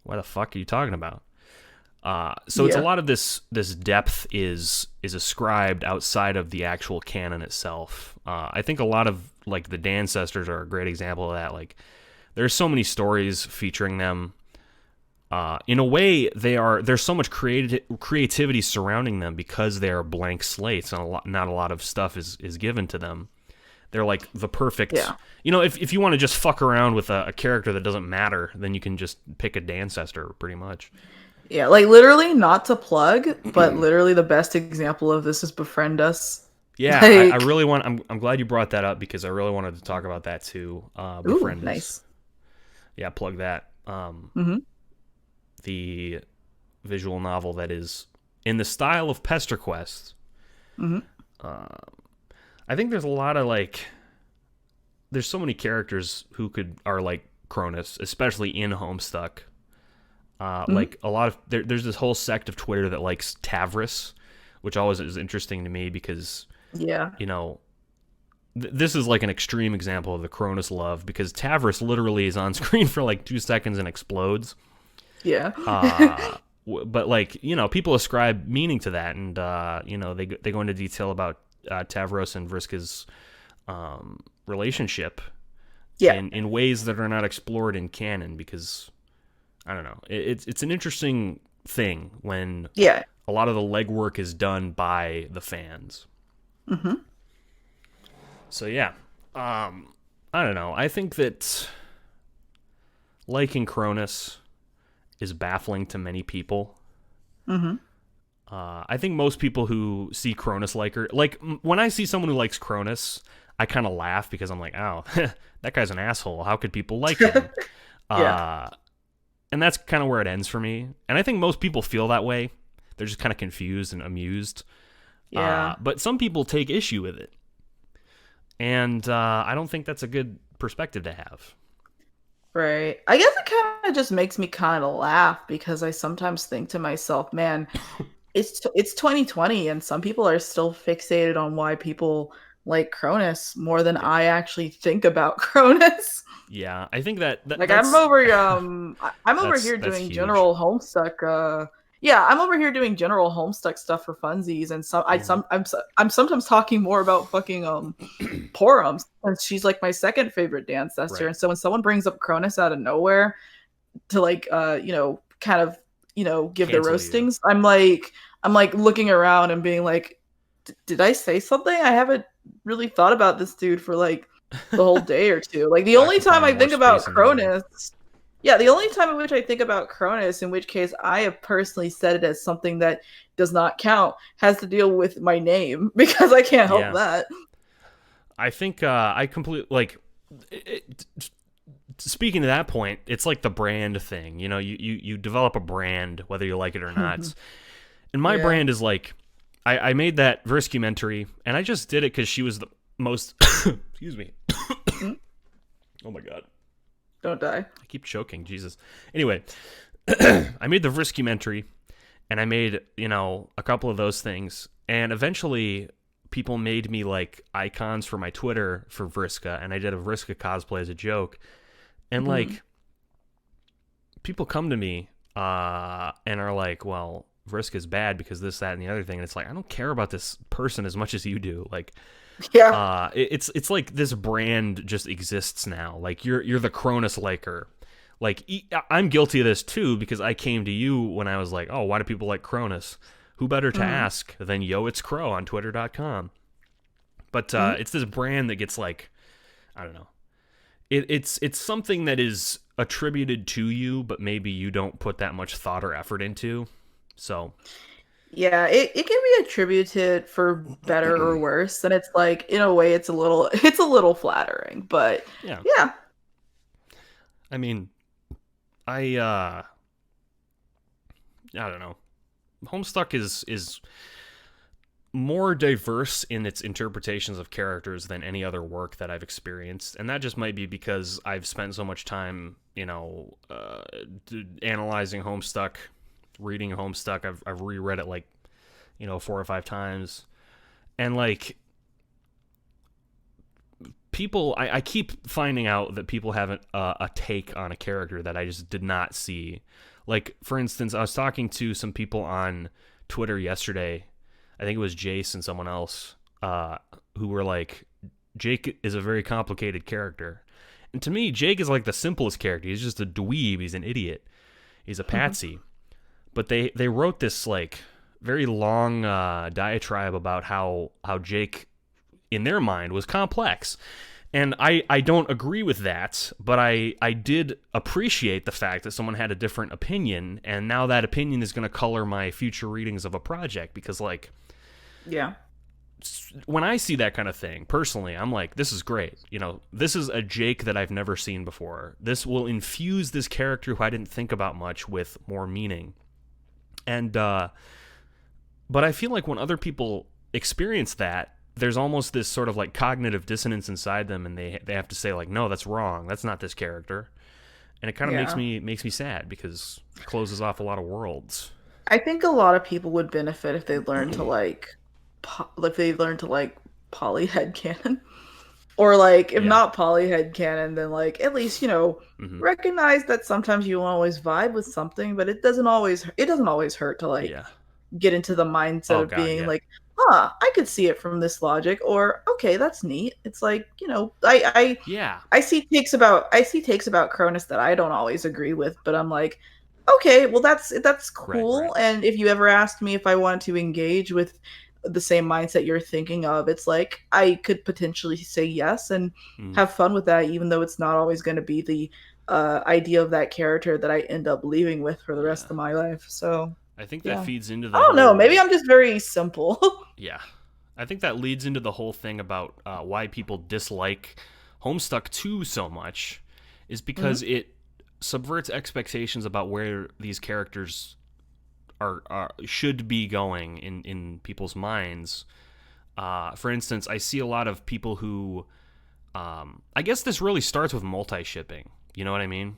what the fuck are you talking about? So it's a lot of this depth is ascribed outside of the actual canon itself. I think a lot of like the Dancestors are a great example of that. Like there's so many stories featuring them. In a way, there's so much creativity surrounding them because they're blank slates and not a lot of stuff is given to them. They're like the perfect... if you want to just fuck around with a character that doesn't matter, then you can just pick a Dancestor, pretty much. Yeah, like literally, not to plug, but literally the best example of this is Befriend Us. Yeah, Like... I really want... I'm glad you brought that up because I really wanted to talk about that too. Befriend Us. Nice. Yeah, plug that. The visual novel that is in the style of Pester Quest. I think there's a lot of like... There's so many characters who are like Cronus, especially in Homestuck. Like a lot of... There's this whole sect of Twitter that likes Tavris, which always is interesting to me because... this is like an extreme example of the Cronus love because Tavris literally is on screen for like 2 seconds and explodes. Yeah. But like, people ascribe meaning to that, and they go into detail about Tavros and Vriska's relationship in ways that are not explored in canon because I don't know. It's an interesting thing when a lot of the legwork is done by the fans. So yeah, I don't know. I think that liking Cronus is baffling to many people. I think most people who see Cronus liker, like when I see someone who likes Cronus, I kind of laugh because I'm like, oh, that guy's an asshole. How could people like him? And that's kind of where it ends for me. And I think most people feel that way. They're just kind of confused and amused. But some people take issue with it. And I don't think that's a good perspective to have. Right. I guess it kind of just makes me kind of laugh because I sometimes think to myself, man, it's 2020 and some people are still fixated on why people like Cronus more than I actually think about Cronus. Yeah, I think that like I'm over here doing huge. general Homestuck. I'm over here doing general Homestuck stuff for funsies, and I'm sometimes talking more about fucking Porum, since she's like my second favorite Dancestor. Right. And so when someone brings up Cronus out of nowhere to like kind of give the roastings, I'm like looking around and being like, did I say something? I haven't really thought about this dude for like the whole day or two. Like the only time I think about Cronus, Yeah, the only time in which I think about Cronus, in which case I have personally said it as something that does not count, has to deal with my name because I can't help Yeah. that. I think I completely like. Speaking to that point, it's like the brand thing. You know, you develop a brand whether you like it or not. And my Yeah. brand is like, I made that Verscumentary, and I just did it because she was the most. Excuse me. Oh my god. Don't die. I keep choking. Jesus. Anyway, I made the Verscumentary, and I made, you know, a couple of those things, and eventually people made me like icons for my Twitter for Vriska, and I did a Vriska cosplay as a joke. And like people come to me and are like, well, Vriska's bad because this, that, and the other thing. And it's like, I don't care about this person as much as you do. Like, Yeah. it's like this brand just exists now. Like you're the Cronus liker. Like I'm guilty of this too because I came to you when I was like, oh, why do people like Cronus? Who better to ask than Yoitscro on Twitter.com? But it's this brand that gets like, I don't know. It's something that is attributed to you, but maybe you don't put that much thought or effort into. So Yeah, it can be attributed for better or worse. And it's like, in a way, it's a little flattering. But yeah, yeah. I mean, I don't know. Homestuck is more diverse in its interpretations of characters than any other work that I've experienced, and that just might be because I've spent so much time, you know, analyzing Homestuck, reading Homestuck. I've reread it like, you know, 4 or 5 times, and like people, I keep finding out that people have a take on a character that I just did not see. Like, for instance, I was talking to some people on Twitter yesterday. I think it was Jace and someone else, who were like, Jake is a very complicated character. And to me, Jake is like the simplest character. He's just a dweeb. He's an idiot. He's a patsy. But they wrote this like very long diatribe about how Jake, in their mind, was complex. And I don't agree with that, but I did appreciate the fact that someone had a different opinion, and now that opinion is going to color my future readings of a project, because, like, Yeah. when I see that kind of thing, personally, I'm like, this is great. You know, this is a Jake that I've never seen before. This will infuse this character who I didn't think about much with more meaning. And, but I feel like when other people experience that, there's almost this sort of like cognitive dissonance inside them, and they have to say like, no, that's wrong. That's not this character. And it kind of makes me sad because it closes off a lot of worlds. I think a lot of people would benefit if they learned to like, if they learned to like poly headcanon, or like if Yeah. not poly headcanon, then like at least, you know, recognize that sometimes you won't always vibe with something, but it doesn't always hurt to like Yeah. get into the mindset Oh of God, being yeah. like, I could see it from this logic, or okay, that's neat. It's like, you know, Yeah. I see takes about Cronus that I don't always agree with, but I'm like, okay, well that's cool. Right. And if you ever asked me if I wanted to engage with the same mindset you're thinking of, it's like I could potentially say yes and have fun with that, even though it's not always going to be the idea of that character that I end up leaving with for the rest of my life. So I think that yeah. feeds into I the don't know. Maybe whole. I'm just very simple. Yeah. I think that leads into the whole thing about why people dislike Homestuck 2 so much, is because it subverts expectations about where these characters are should be going in people's minds. For instance, I see a lot of people who, I guess this really starts with multi-shipping. You know what I mean?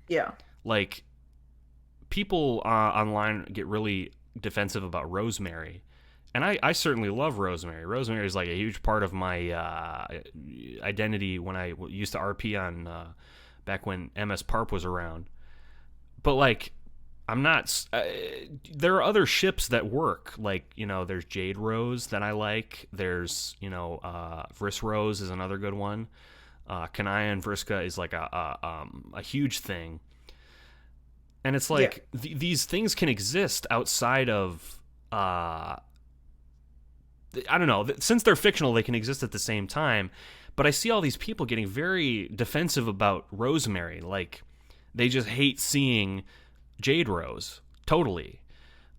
Yeah. Like, people online get really defensive about Rosemary. And I certainly love Rosemary. Rosemary is like a huge part of my identity when I used to RP on back when MS Parp was around. But like, I'm not. There are other ships that work. Like, you know, there's Jade Rose that I like. There's, you know, Vriss Rose is another good one. Kanaya and Vriska is like a huge thing. And it's like these things can exist outside of. I don't know. Since they're fictional, they can exist at the same time. But I see all these people getting very defensive about Rosemary. Like, They just hate seeing Jade Rose totally.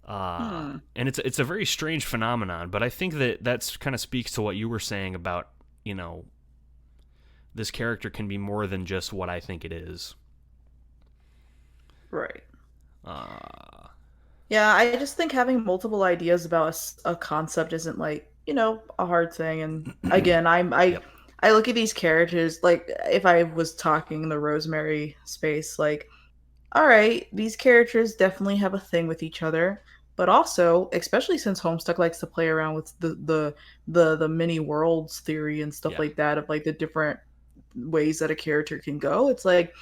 And it's a very strange phenomenon, but I think that's kind of speaks to what you were saying about, you know, this character can be more than just what I think it is. Right. Uh, Yeah, I just think having multiple ideas about a concept isn't like, a hard thing. And again, yep. I look at these characters like if I was talking in the Rosemary space, like, all right, these characters definitely have a thing with each other, but also, especially since Homestuck likes to play around with the mini worlds theory and stuff Yeah. like that of like the different ways that a character can go. It's like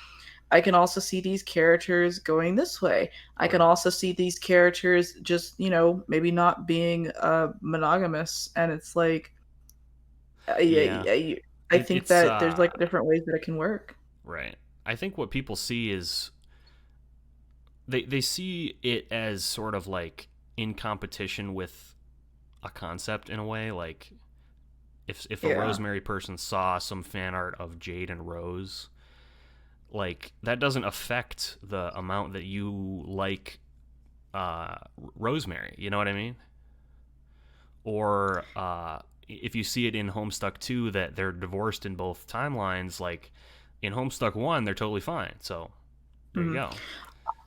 I can also see these characters going this way. I can Right. also see these characters just, maybe not being monogamous. And it's like, Yeah. I think It's that there's like different ways that it can work. right. I think what people see is they see it as sort of like in competition with a concept in a way. Like if a Yeah. Rosemary person saw some fan art of Jade and Rose, like that doesn't affect the amount that you like Rosemary. You know what I mean? Or if you see it in Homestuck 2 that they're divorced in both timelines, like in Homestuck 1, they're totally fine. So there you Mhm. go.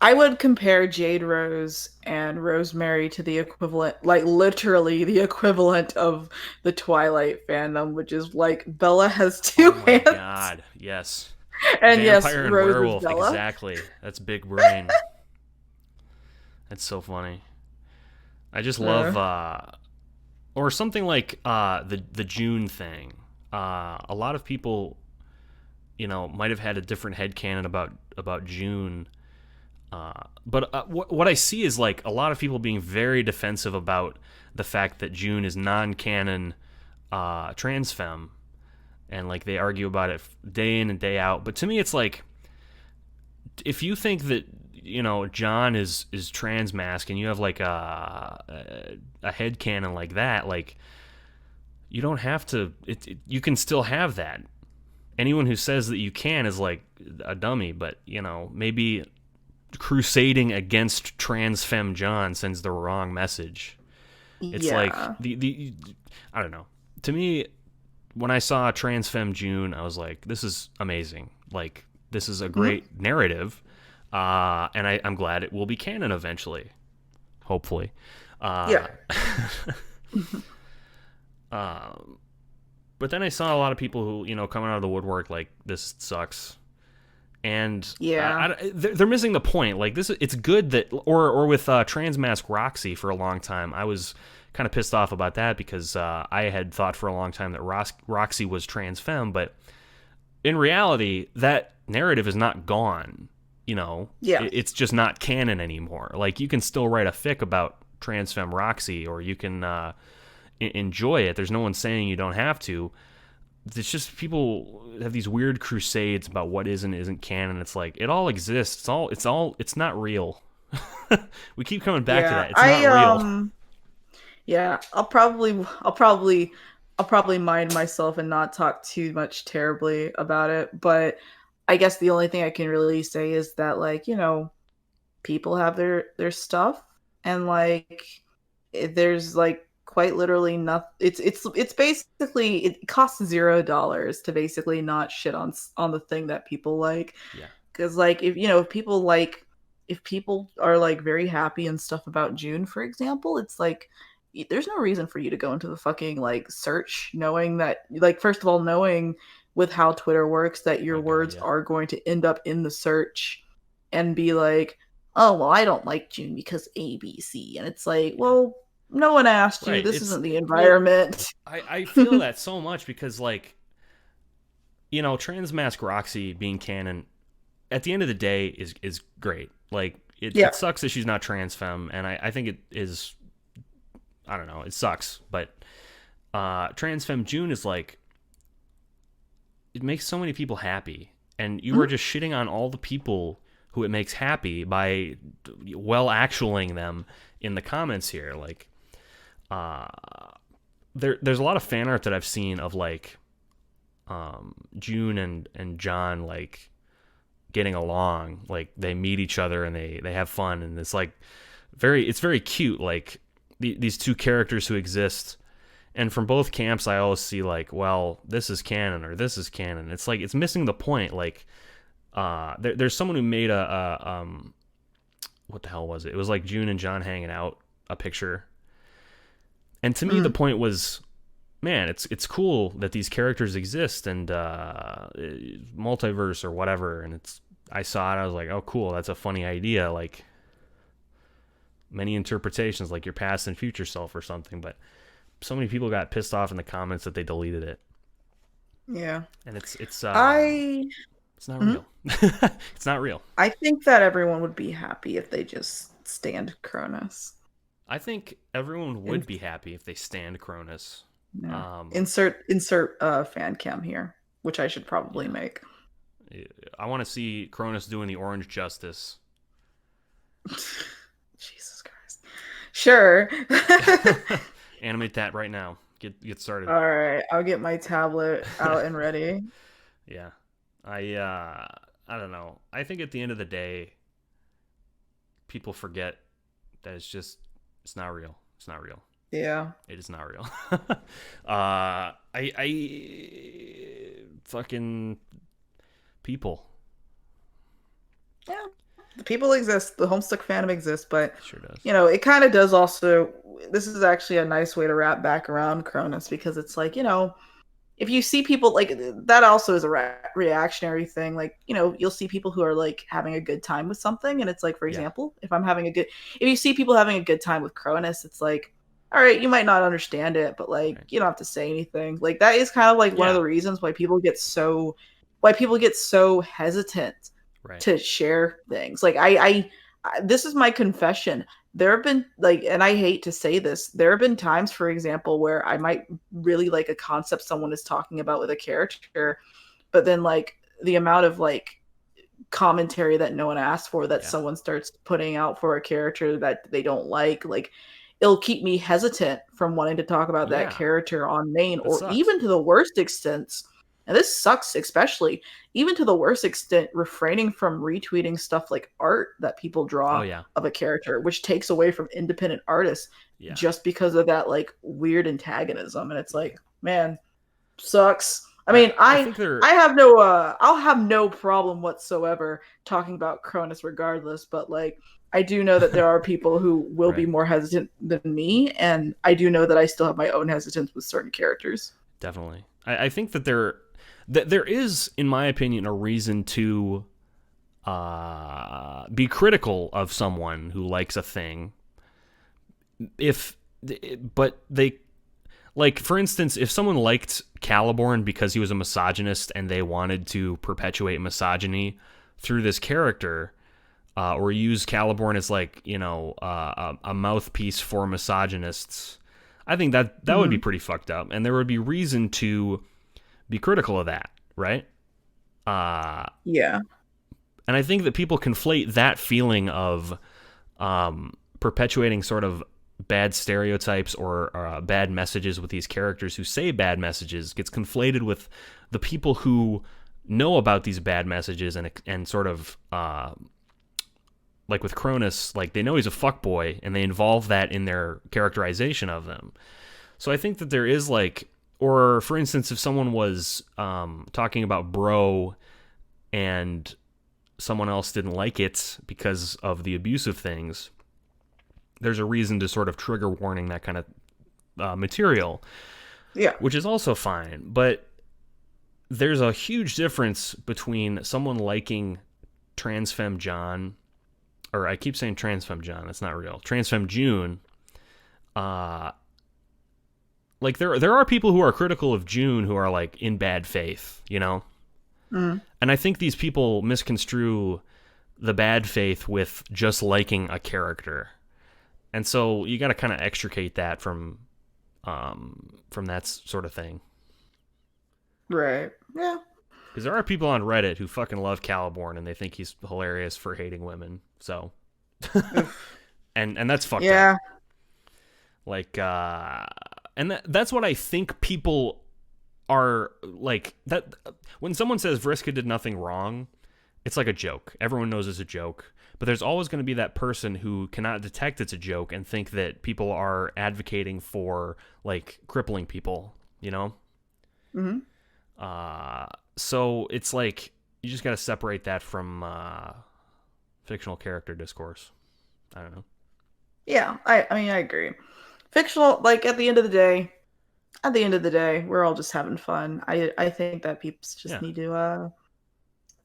I would compare Jade Rose and Rosemary to the equivalent, like literally the equivalent of the Twilight fandom, which is like Bella has two Oh my hands, god, yes. and yes, Vampire and Rose is werewolf, Bella. exactly. That's big brain. That's so funny. I just love or something like the June thing. A lot of people, you know, might have had a different headcanon about June. But what I see is like a lot of people being very defensive about the fact that June is non-canon trans femme, and like they argue about it day in and day out. But to me, it's like if you think that, you know, John is trans mask and you have like a headcanon like that, like you don't have to. You can still have that. Anyone who says that you can is like a dummy. But you know, maybe crusading against trans femme John sends the wrong message. It's like Yeah. the I don't know. To me, when I saw trans femme June, I was like, this is amazing. Like this is a Mhm. great narrative, and I'm glad it will be canon eventually, hopefully. Yeah. Uh, um, but then I saw a lot of people who, you know, coming out of the woodwork like this sucks, and Yeah. they're missing the point. Like this, it's good that, or with Transmask Roxy for a long time, I was kind of pissed off about that because I had thought for a long time that Roxy was trans femme, but in reality, that narrative is not gone. You know, Yeah. it's just not canon anymore. Like you can still write a fic about trans femme Roxy, or you can enjoy it. There's no one saying you don't have to. It's just people have these weird crusades about what is and isn't canon. It's like it all exists. It's not real. We keep coming back to Yeah. that. It's not real. Yeah, I'll probably mind myself and not talk too much terribly about it, but I guess the only thing I can really say is that like, people have their stuff, and like there's like quite literally nothing. It's basically it costs $0 to basically not shit on the thing that people like. Yeah. Because like if people are like very happy and stuff about June, for example, it's like there's no reason for you to go into the fucking like search knowing that, like, first of all, knowing with how Twitter works that your Oh god, words yeah. are going to end up in the search and be like, oh well, I don't like June because ABC, and it's like, Yeah. well, no one asked you, Right. this It's isn't the well, environment. I feel that so much because like, you know, Transmask Roxy being canon at the end of the day is great. Like Yeah. it sucks that she's not trans femme, and I think it is, I don't know, it sucks. But trans femme June is like, it makes so many people happy, and you are Mhm. just shitting on all the people who it makes happy by well actualing them in the comments here. Like uh there's a lot of fan art that I've seen of like June and John like getting along. Like they meet each other and they have fun, and it's like it's very cute. Like these two characters who exist, and from both camps, I always see like, well, this is canon or this is canon. It's like it's missing the point. Like there's someone who made a what the hell was it? It was like June and John hanging out, a picture. And to me, the point was, man, it's cool that these characters exist and multiverse or whatever. And I saw it, I was like, oh, cool, that's a funny idea. Like many interpretations, like your past and future self or something. But so many people got pissed off in the comments that they deleted it. Yeah, and it's not Mhm. real. It's not real. I think that everyone would be happy if they just stand Cronus. I think everyone would be happy if they stand Cronus. Yeah. Insert fan cam here, which I should probably make. I want to see Cronus doing the orange justice. Jesus Christ. Sure. Animate that right now. Get started. All right, I'll get my tablet out and ready. Yeah. I don't know. I think at the end of the day, people forget that it's not real. It's not real. Yeah. It is not real. I fucking people. Yeah. The people exist. The Homestuck fandom exists, but It sure does. it kind of does also. This is actually a nice way to wrap back around Cronus, because it's like, if you see people like that, also is a reactionary thing. Like, you'll see people who are like having a good time with something, and it's like, for example, if you see people having a good time with Cronus, it's like, all right, you might not understand it, but like, you don't have to say anything. Like, that is kind of like one of the reasons why people get so hesitant to share things. Like, I this is my confession. There have been like, and I hate to say this, there have been times, for example, where I might really like a concept someone is talking about with a character, but then like the amount of like commentary that no one asked for that someone starts putting out for a character that they don't like it'll keep me hesitant from wanting to talk about that character on main, or even to the worst extent. And this sucks, especially even to the worst extent, refraining from retweeting stuff like art that people draw of a character, which takes away from independent artists just because of that like weird antagonism. And it's like, man, sucks. I mean, I have no, I'll have no problem whatsoever talking about Cronus regardless, but like, I do know that there are people who will be more hesitant than me, and I do know that I still have my own hesitance with certain characters. Definitely. I think that there is, in my opinion, a reason to be critical of someone who likes a thing. But they, like, for instance, if someone liked Caliborn because he was a misogynist and they wanted to perpetuate misogyny through this character, or use Caliborn as like, a mouthpiece for misogynists, I think that would be pretty fucked up, and there would be reason to be critical of that, right? Yeah. And I think that people conflate that feeling of perpetuating sort of bad stereotypes or bad messages with these characters who say bad messages, gets conflated with the people who know about these bad messages and sort of like with Cronus, like they know he's a fuckboy and they involve that in their characterization of them. So I think that there is like, or for instance, if someone was talking about bro and someone else didn't like it because of the abusive things, there's a reason to sort of trigger warning that kind of material. Yeah. Which is also fine. But there's a huge difference between someone liking Transfemme John, or I keep saying Transfemme John, that's not real, Transfemme June. Like there are people who are critical of June who are like in bad faith, And I think these people misconstrue the bad faith with just liking a character. And so you got to kind of extricate that from that sort of thing. Right. Yeah. Because there are people on Reddit who fucking love Caliborn and they think he's hilarious for hating women. So, and that's fucked up. Like, and that's what I think people are like. That when someone says Vriska did nothing wrong, it's like a joke. Everyone knows it's a joke, but there's always going to be that person who cannot detect it's a joke and think that people are advocating for like crippling people, you know? Mm-hmm. So it's like you just got to separate that from fictional character discourse. I don't know. Yeah, I mean, I agree. Fictional, like at the end of the day, we're all just having fun. I think that people just Yeah. need to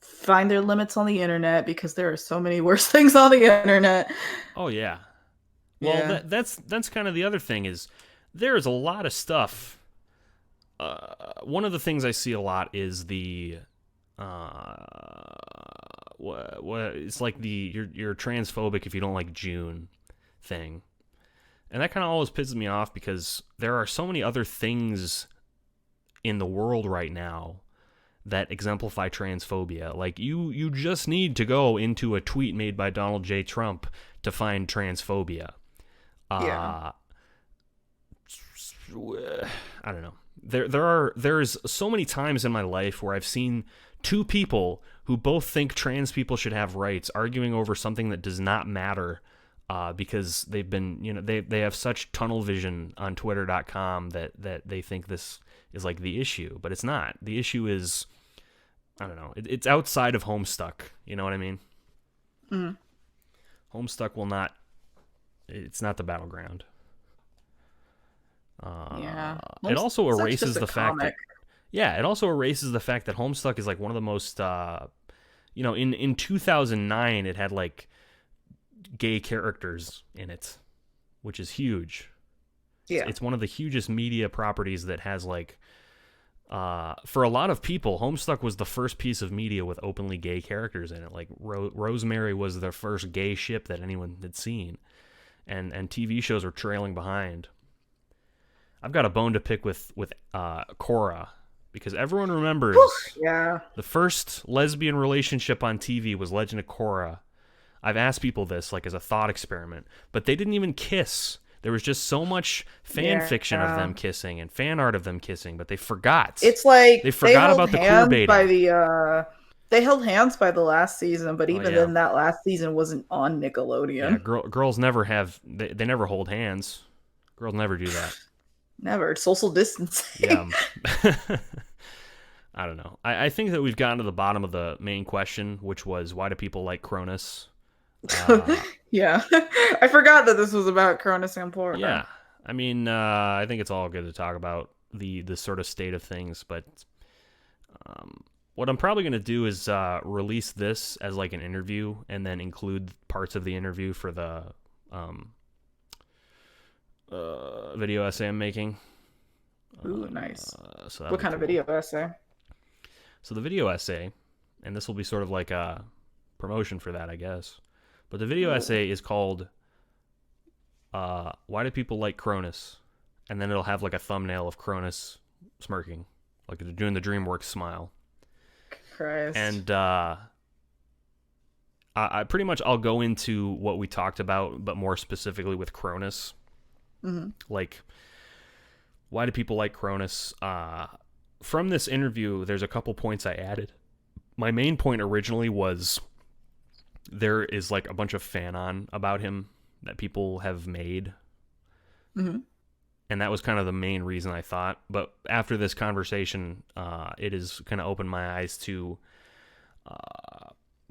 find their limits on the internet because there are so many worse things on the internet. Oh yeah. Well, Yeah. that's kind of the other thing is there's a lot of stuff. One of the things I see a lot is the what it's like the you're transphobic if you don't like June thing. And that kind of always pisses me off because there are so many other things in the world right now that exemplify transphobia. Like you just need to go into a tweet made by Donald J. Trump to find transphobia. Yeah. I don't know. There's so many times in my life where I've seen two people who both think trans people should have rights arguing over something that does not matter. Because they've been, they have such tunnel vision on Twitter.com that they think this is like the issue, but it's not. The issue is, I don't know, it's outside of Homestuck. You know what I mean? Mm. Homestuck will not. It's not the battleground. Yeah. It also Homestuck's erases just a the fact that. comic. Yeah, it also erases the fact that Homestuck is like one of the most. In 2009, it had like gay characters in it, which is huge. Yeah. It's one of the hugest media properties that has like for a lot of people, Homestuck was the first piece of media with openly gay characters in it. Like Rosemary was the first gay ship that anyone had seen, and TV shows were trailing behind. I've got a bone to pick with Cora because everyone remembers Yeah. the first lesbian relationship on TV was Legend of Korra. I've asked people this like as a thought experiment, but they didn't even kiss. There was just so much fan fiction of them kissing and fan art of them kissing, but they forgot. It's like they forgot about the queer baiting. They held hands by the last season, but even yeah. then, that last season wasn't on Nickelodeon. Yeah, girls never have. They never hold hands. Girls never do that. Never. It's social distancing. Yeah. I don't know. I think that we've gotten to the bottom of the main question, which was why do people like Cronus? Yeah. I forgot that this was about Cronus Ampora. Yeah. I mean, I think it's all good to talk about the sort of state of things, but what I'm probably going to do is release this as like an interview and then include parts of the interview for the video essay I'm making. Ooh, nice. So what kind of video essay? So the video essay, and this will be sort of like a promotion for that, I guess. But the video essay is called Why Do People Like Cronus? And then it'll have like a thumbnail of Cronus smirking, like doing the DreamWorks smile. Christ. And I pretty much I'll go into what we talked about, but more specifically with Cronus. Mm-hmm. Like, why do people like Cronus? From this interview, there's a couple points I added. My main point originally was there is like a bunch of fan-on about him that people have made. Mm-hmm. And that was kind of the main reason I thought. But after this conversation, it has kind of opened my eyes to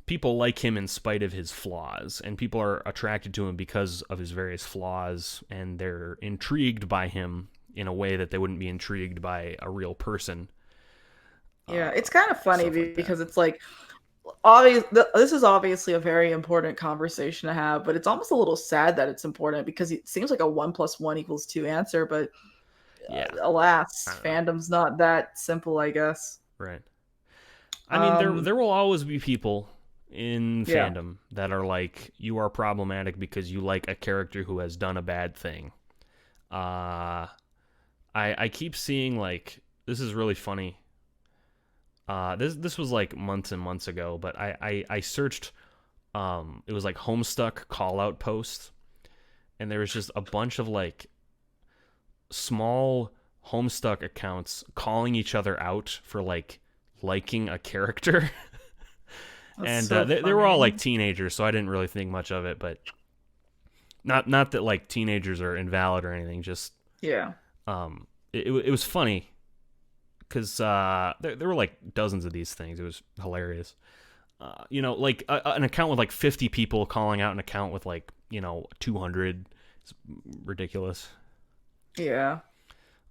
people like him in spite of his flaws. And people are attracted to him because of his various flaws. And they're intrigued by him in a way that they wouldn't be intrigued by a real person. Yeah, it's kind of funny because that. it's like, this is obviously a very important conversation to have, but it's almost a little sad that it's important because it seems like a 1 + 1 = 2 answer, but alas, fandom's not that simple, I guess. Right. I mean, there will always be people in fandom that are like, you are problematic because you like a character who has done a bad thing. I keep seeing like, this is really funny. This was like months and months ago, but I searched, it was like Homestuck call out post, and there was just a bunch of like small Homestuck accounts calling each other out for like liking a character. That's And so they were all funny. like teenagers, so I didn't really think much of it. But not that like teenagers are invalid or anything. Just Yeah. it was funny because there were like dozens of these things. It was hilarious. Like an account with like 50 people calling out an account with like 200. It's ridiculous. Yeah.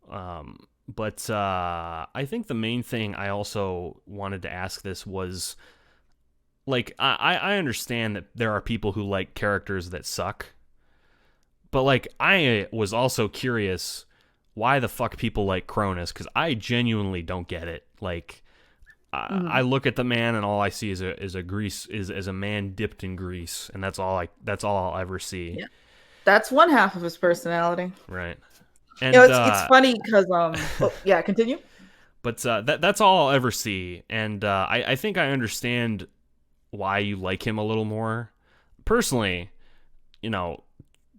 But I think the main thing I also wanted to ask this was like I understand that there are people who like characters that suck, but like I was also curious why the fuck people like Cronus, because I genuinely don't get it. Like I Mhm. look at the man and all I see is a man dipped in grease, and that's all I'll ever see. Yeah. That's one half of his personality. Right. You know, And it's funny because oh yeah, continue. but that's all I'll ever see, and I think I understand why you like him a little more. Personally, you know,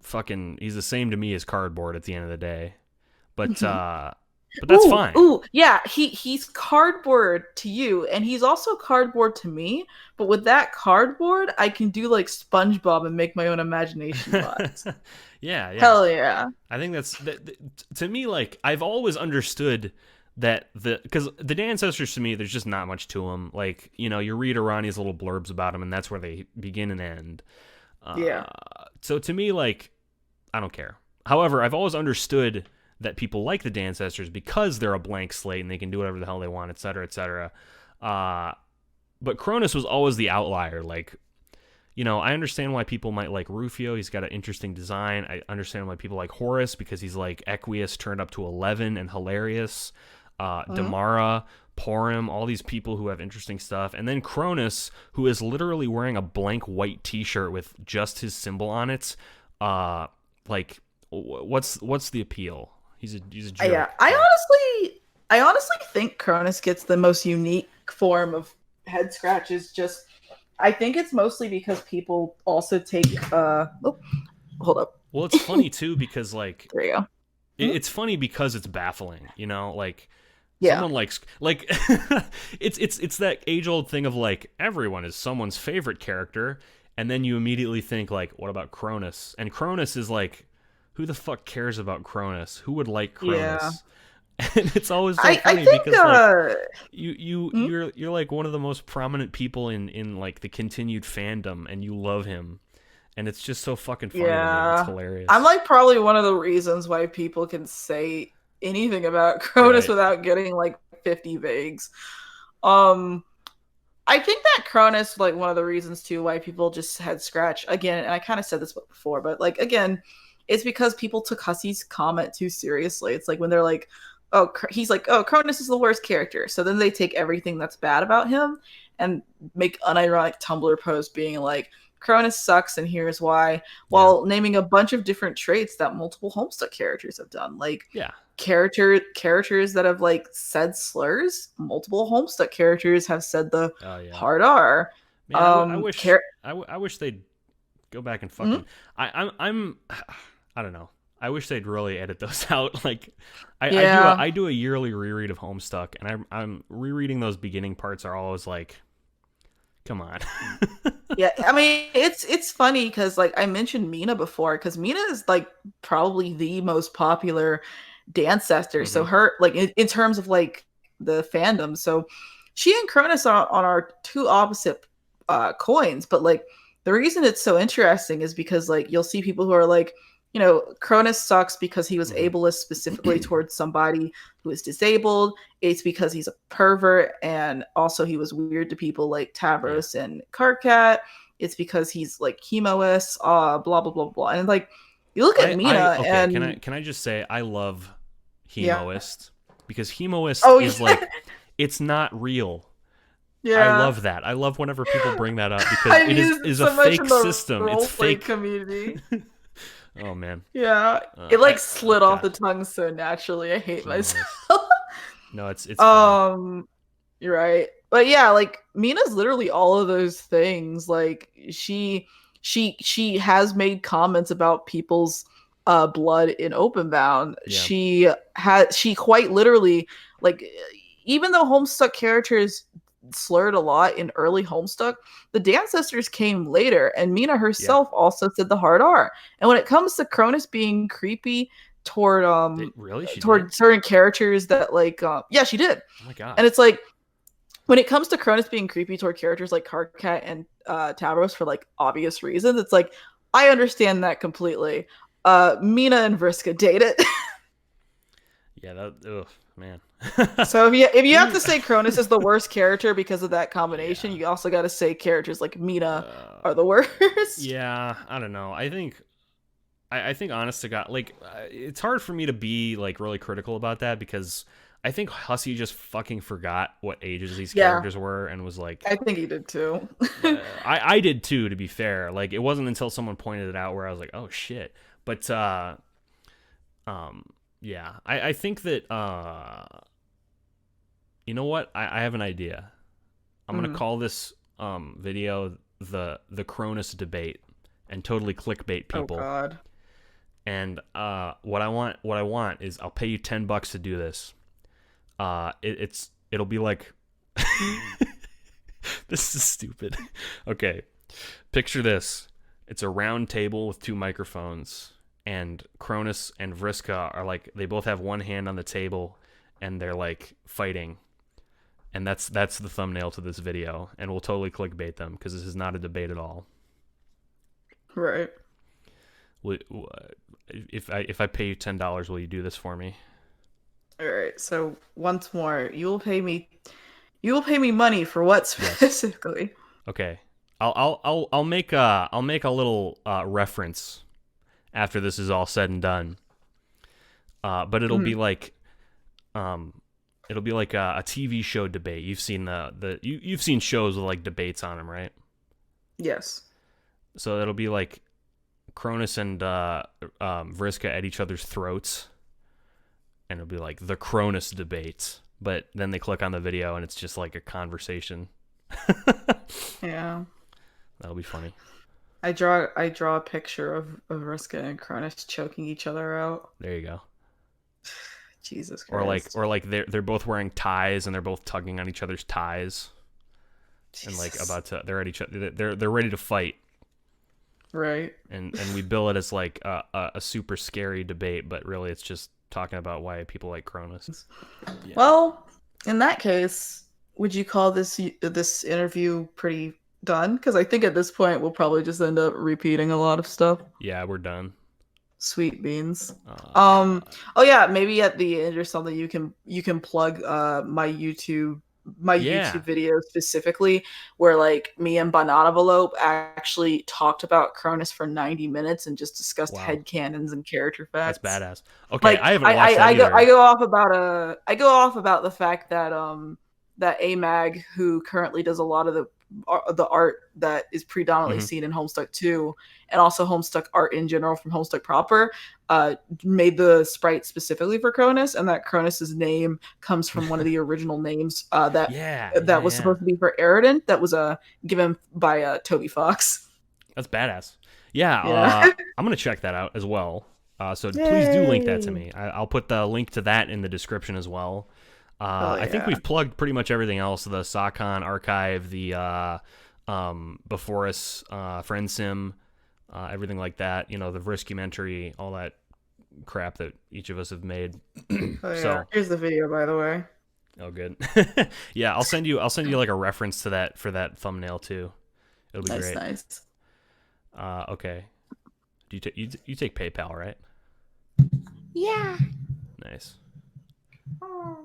fucking he's the same to me as cardboard at the end of the day. But Mhm. but that's fine. Ooh, yeah. He's cardboard to you, and he's also cardboard to me. But with that cardboard, I can do like SpongeBob and make my own imagination bots. Yeah. Hell yeah. I think to me, like I've always understood that because the ancestors to me, there's just not much to them. Like you read Irani's little blurbs about them, and that's where they begin and end. Yeah. So to me, like I don't care. However, I've always understood that people like the ancestors because they're a blank slate and they can do whatever the hell they want, etc., etc. But Cronus was always the outlier. Like I understand why people might like Rufio. He's got an interesting design. I understand why people like Horus because he's like Equius turned up to 11 and hilarious. Mhm. Damara, Porim, all these people who have interesting stuff. And then Cronus, who is literally wearing a blank white t-shirt with just his symbol on it. Like, what's the appeal? He's a Yeah. jerk. So. I honestly think Cronus gets the most unique form of head scratches. Just, I think it's mostly because people also take. Oh, hold up. Well, it's funny too because like There you go. Mhm. it's funny because it's baffling, like Yeah. someone likes like it's that age old thing of like everyone is someone's favorite character, and then you immediately think like, what about Cronus? And Cronus is like, who the fuck cares about Cronus? Who would like Yeah. Cronus? And it's always so I funny think. because like Mhm. you're like one of the most prominent people in like the continued fandom, and you love him, and it's just so fucking funny to me. It's Yeah. I'm hilarious. like probably one of the reasons why people can say anything about Cronus Right. without getting like 50 vagues. Um, I think that Cronus, like one of the reasons too why people just head scratch again, and I kind of said this before, but like again, it's because people took Hussey's comment too seriously. It's like when they're like, "Oh, he's like, oh, Cronus is the worst character," so then they take everything that's bad about him and make unironic Tumblr posts being like, "Cronus sucks, and here's why," Yeah. while naming a bunch of different traits that multiple Homestuck characters have done, like Yeah. characters that have like said slurs. Multiple Homestuck characters have said the Oh yeah. hard R. Man, I wish I wish they'd go back and Mhm. fucking. I'm I don't know. I wish they'd really edit those out. Like, Yeah, I do a yearly reread of Homestuck, and I'm rereading those beginning parts are always like, come on. yeah. I mean, it's funny because like I mentioned Mina before, because Mina is like probably the most popular Dancester. So Hmm. her like in terms of like the fandom, so she and Cronus are on our two opposite coins. But like the reason it's so interesting is because like you'll see people who are like, Cronus sucks because he was Hmm. ableist specifically towards somebody who is disabled. It's because he's a pervert, and also he was weird to people like Yeah. Tavros and Karkat. It's because he's like chemoist, blah blah blah blah. And like you look at I Mina okay. and Can I just say I love yeah. Hemoist because Hemoist Oh is yeah. like, it's not real. I Yeah. love that. I love whenever people bring that up because I've it used it is a so much in fake the system. It's roleplay fake. community. Oh man. Yeah. It like Oh slid off god. the tongue so naturally. I hate myself. Chemoist. No, it's funny. You're right. But yeah, like Mina's literally all of those things. Like she has made comments about people's blood in Openbound. Yeah. She quite literally like even though Homestuck characters slurred a lot in early Homestuck, the Dance Sisters came later, and Mina Yeah. herself also said the hard R. And when it comes to Cronus being creepy toward Really? She toward did? certain characters that like yeah, she did. Oh my god. And it's like when it comes to Cronus being creepy toward characters like Cardcat and Tavros for like obvious reasons, it's like I understand that completely. Mina and Vriska dated. Yeah, that. Ugh, man. So if you have to say Cronus is the worst character because of that combination, Yeah. you also got to say characters like Mina are the worst. Yeah, I don't know. I think honest to God, like it's hard for me to be like really critical about that because I think Hussey just fucking forgot what ages these Yeah. characters were and was like, I think he did too. I did too. To be fair, like it wasn't until someone pointed it out where I was like, oh shit. But yeah, I think that you know what? I have an idea. I'm gonna call this video the Cronus Debate and totally clickbait people. Oh God. And what I want is I'll pay you $10 to do this. It'll be like this is stupid. Okay, picture this. It's a round table with two microphones, and Cronus and Vriska are like they both have one hand on the table, and they're like fighting. And that's the thumbnail to this video, and we'll totally clickbait them because this is not a debate at all. Right. If I pay you $10, will you do this for me? All right. So once more, you will pay me money for what specifically? Yes. Okay. I'll make a little reference after this is all said and done. But it'll be like a TV show debate. You've seen you've seen shows with like debates on them, right? Yes. So it'll be like Cronus and Vriska at each other's throats, and it'll be like the Cronus Debate. But then they click on the video, and it's just like a conversation. Yeah. That'll be funny. I draw a picture of Vriska and Cronus choking each other out. There you go. Jesus Christ. Or like they're both wearing ties and they're both tugging on each other's ties. Jesus. And like they're at each other. They're ready to fight. Right. And we bill it as like a super scary debate, but really it's just talking about why people like Cronus. Yeah. Well, in that case, would you call this interview pretty done? Because I think at this point we'll probably just end up repeating a lot of stuff. Yeah, we're done. Sweet beans. Oh yeah, maybe at the end or something you can plug my YouTube video specifically, where like me and Bananavelope actually talked about Cronus for 90 minutes and just discussed headcanons and character facts. That's badass. Okay, like, I haven't watched that either. I go off about the fact that that AMAG, who currently does a lot of the art that is predominantly seen in Homestuck 2 and also Homestuck art in general from Homestuck proper, made the sprite specifically for Cronus, and that Cronus's name comes from one of the original names that was supposed to be for Eridan that was given by Toby Fox. That's badass. Yeah. I'm gonna check that out as well. So please do link that to me. I'll put the link to that in the description as well. I think we've plugged pretty much everything else: the Sakon archive, the Before Us Friend Sim, everything like that. You know, the Vriscumentary, all that crap that each of us have made. So here's the video, by the way. Oh, good. Yeah, I'll send you like a reference to that for that thumbnail too. It'll be great. Nice. Okay. Do you take PayPal, right? Yeah. Nice. Oh.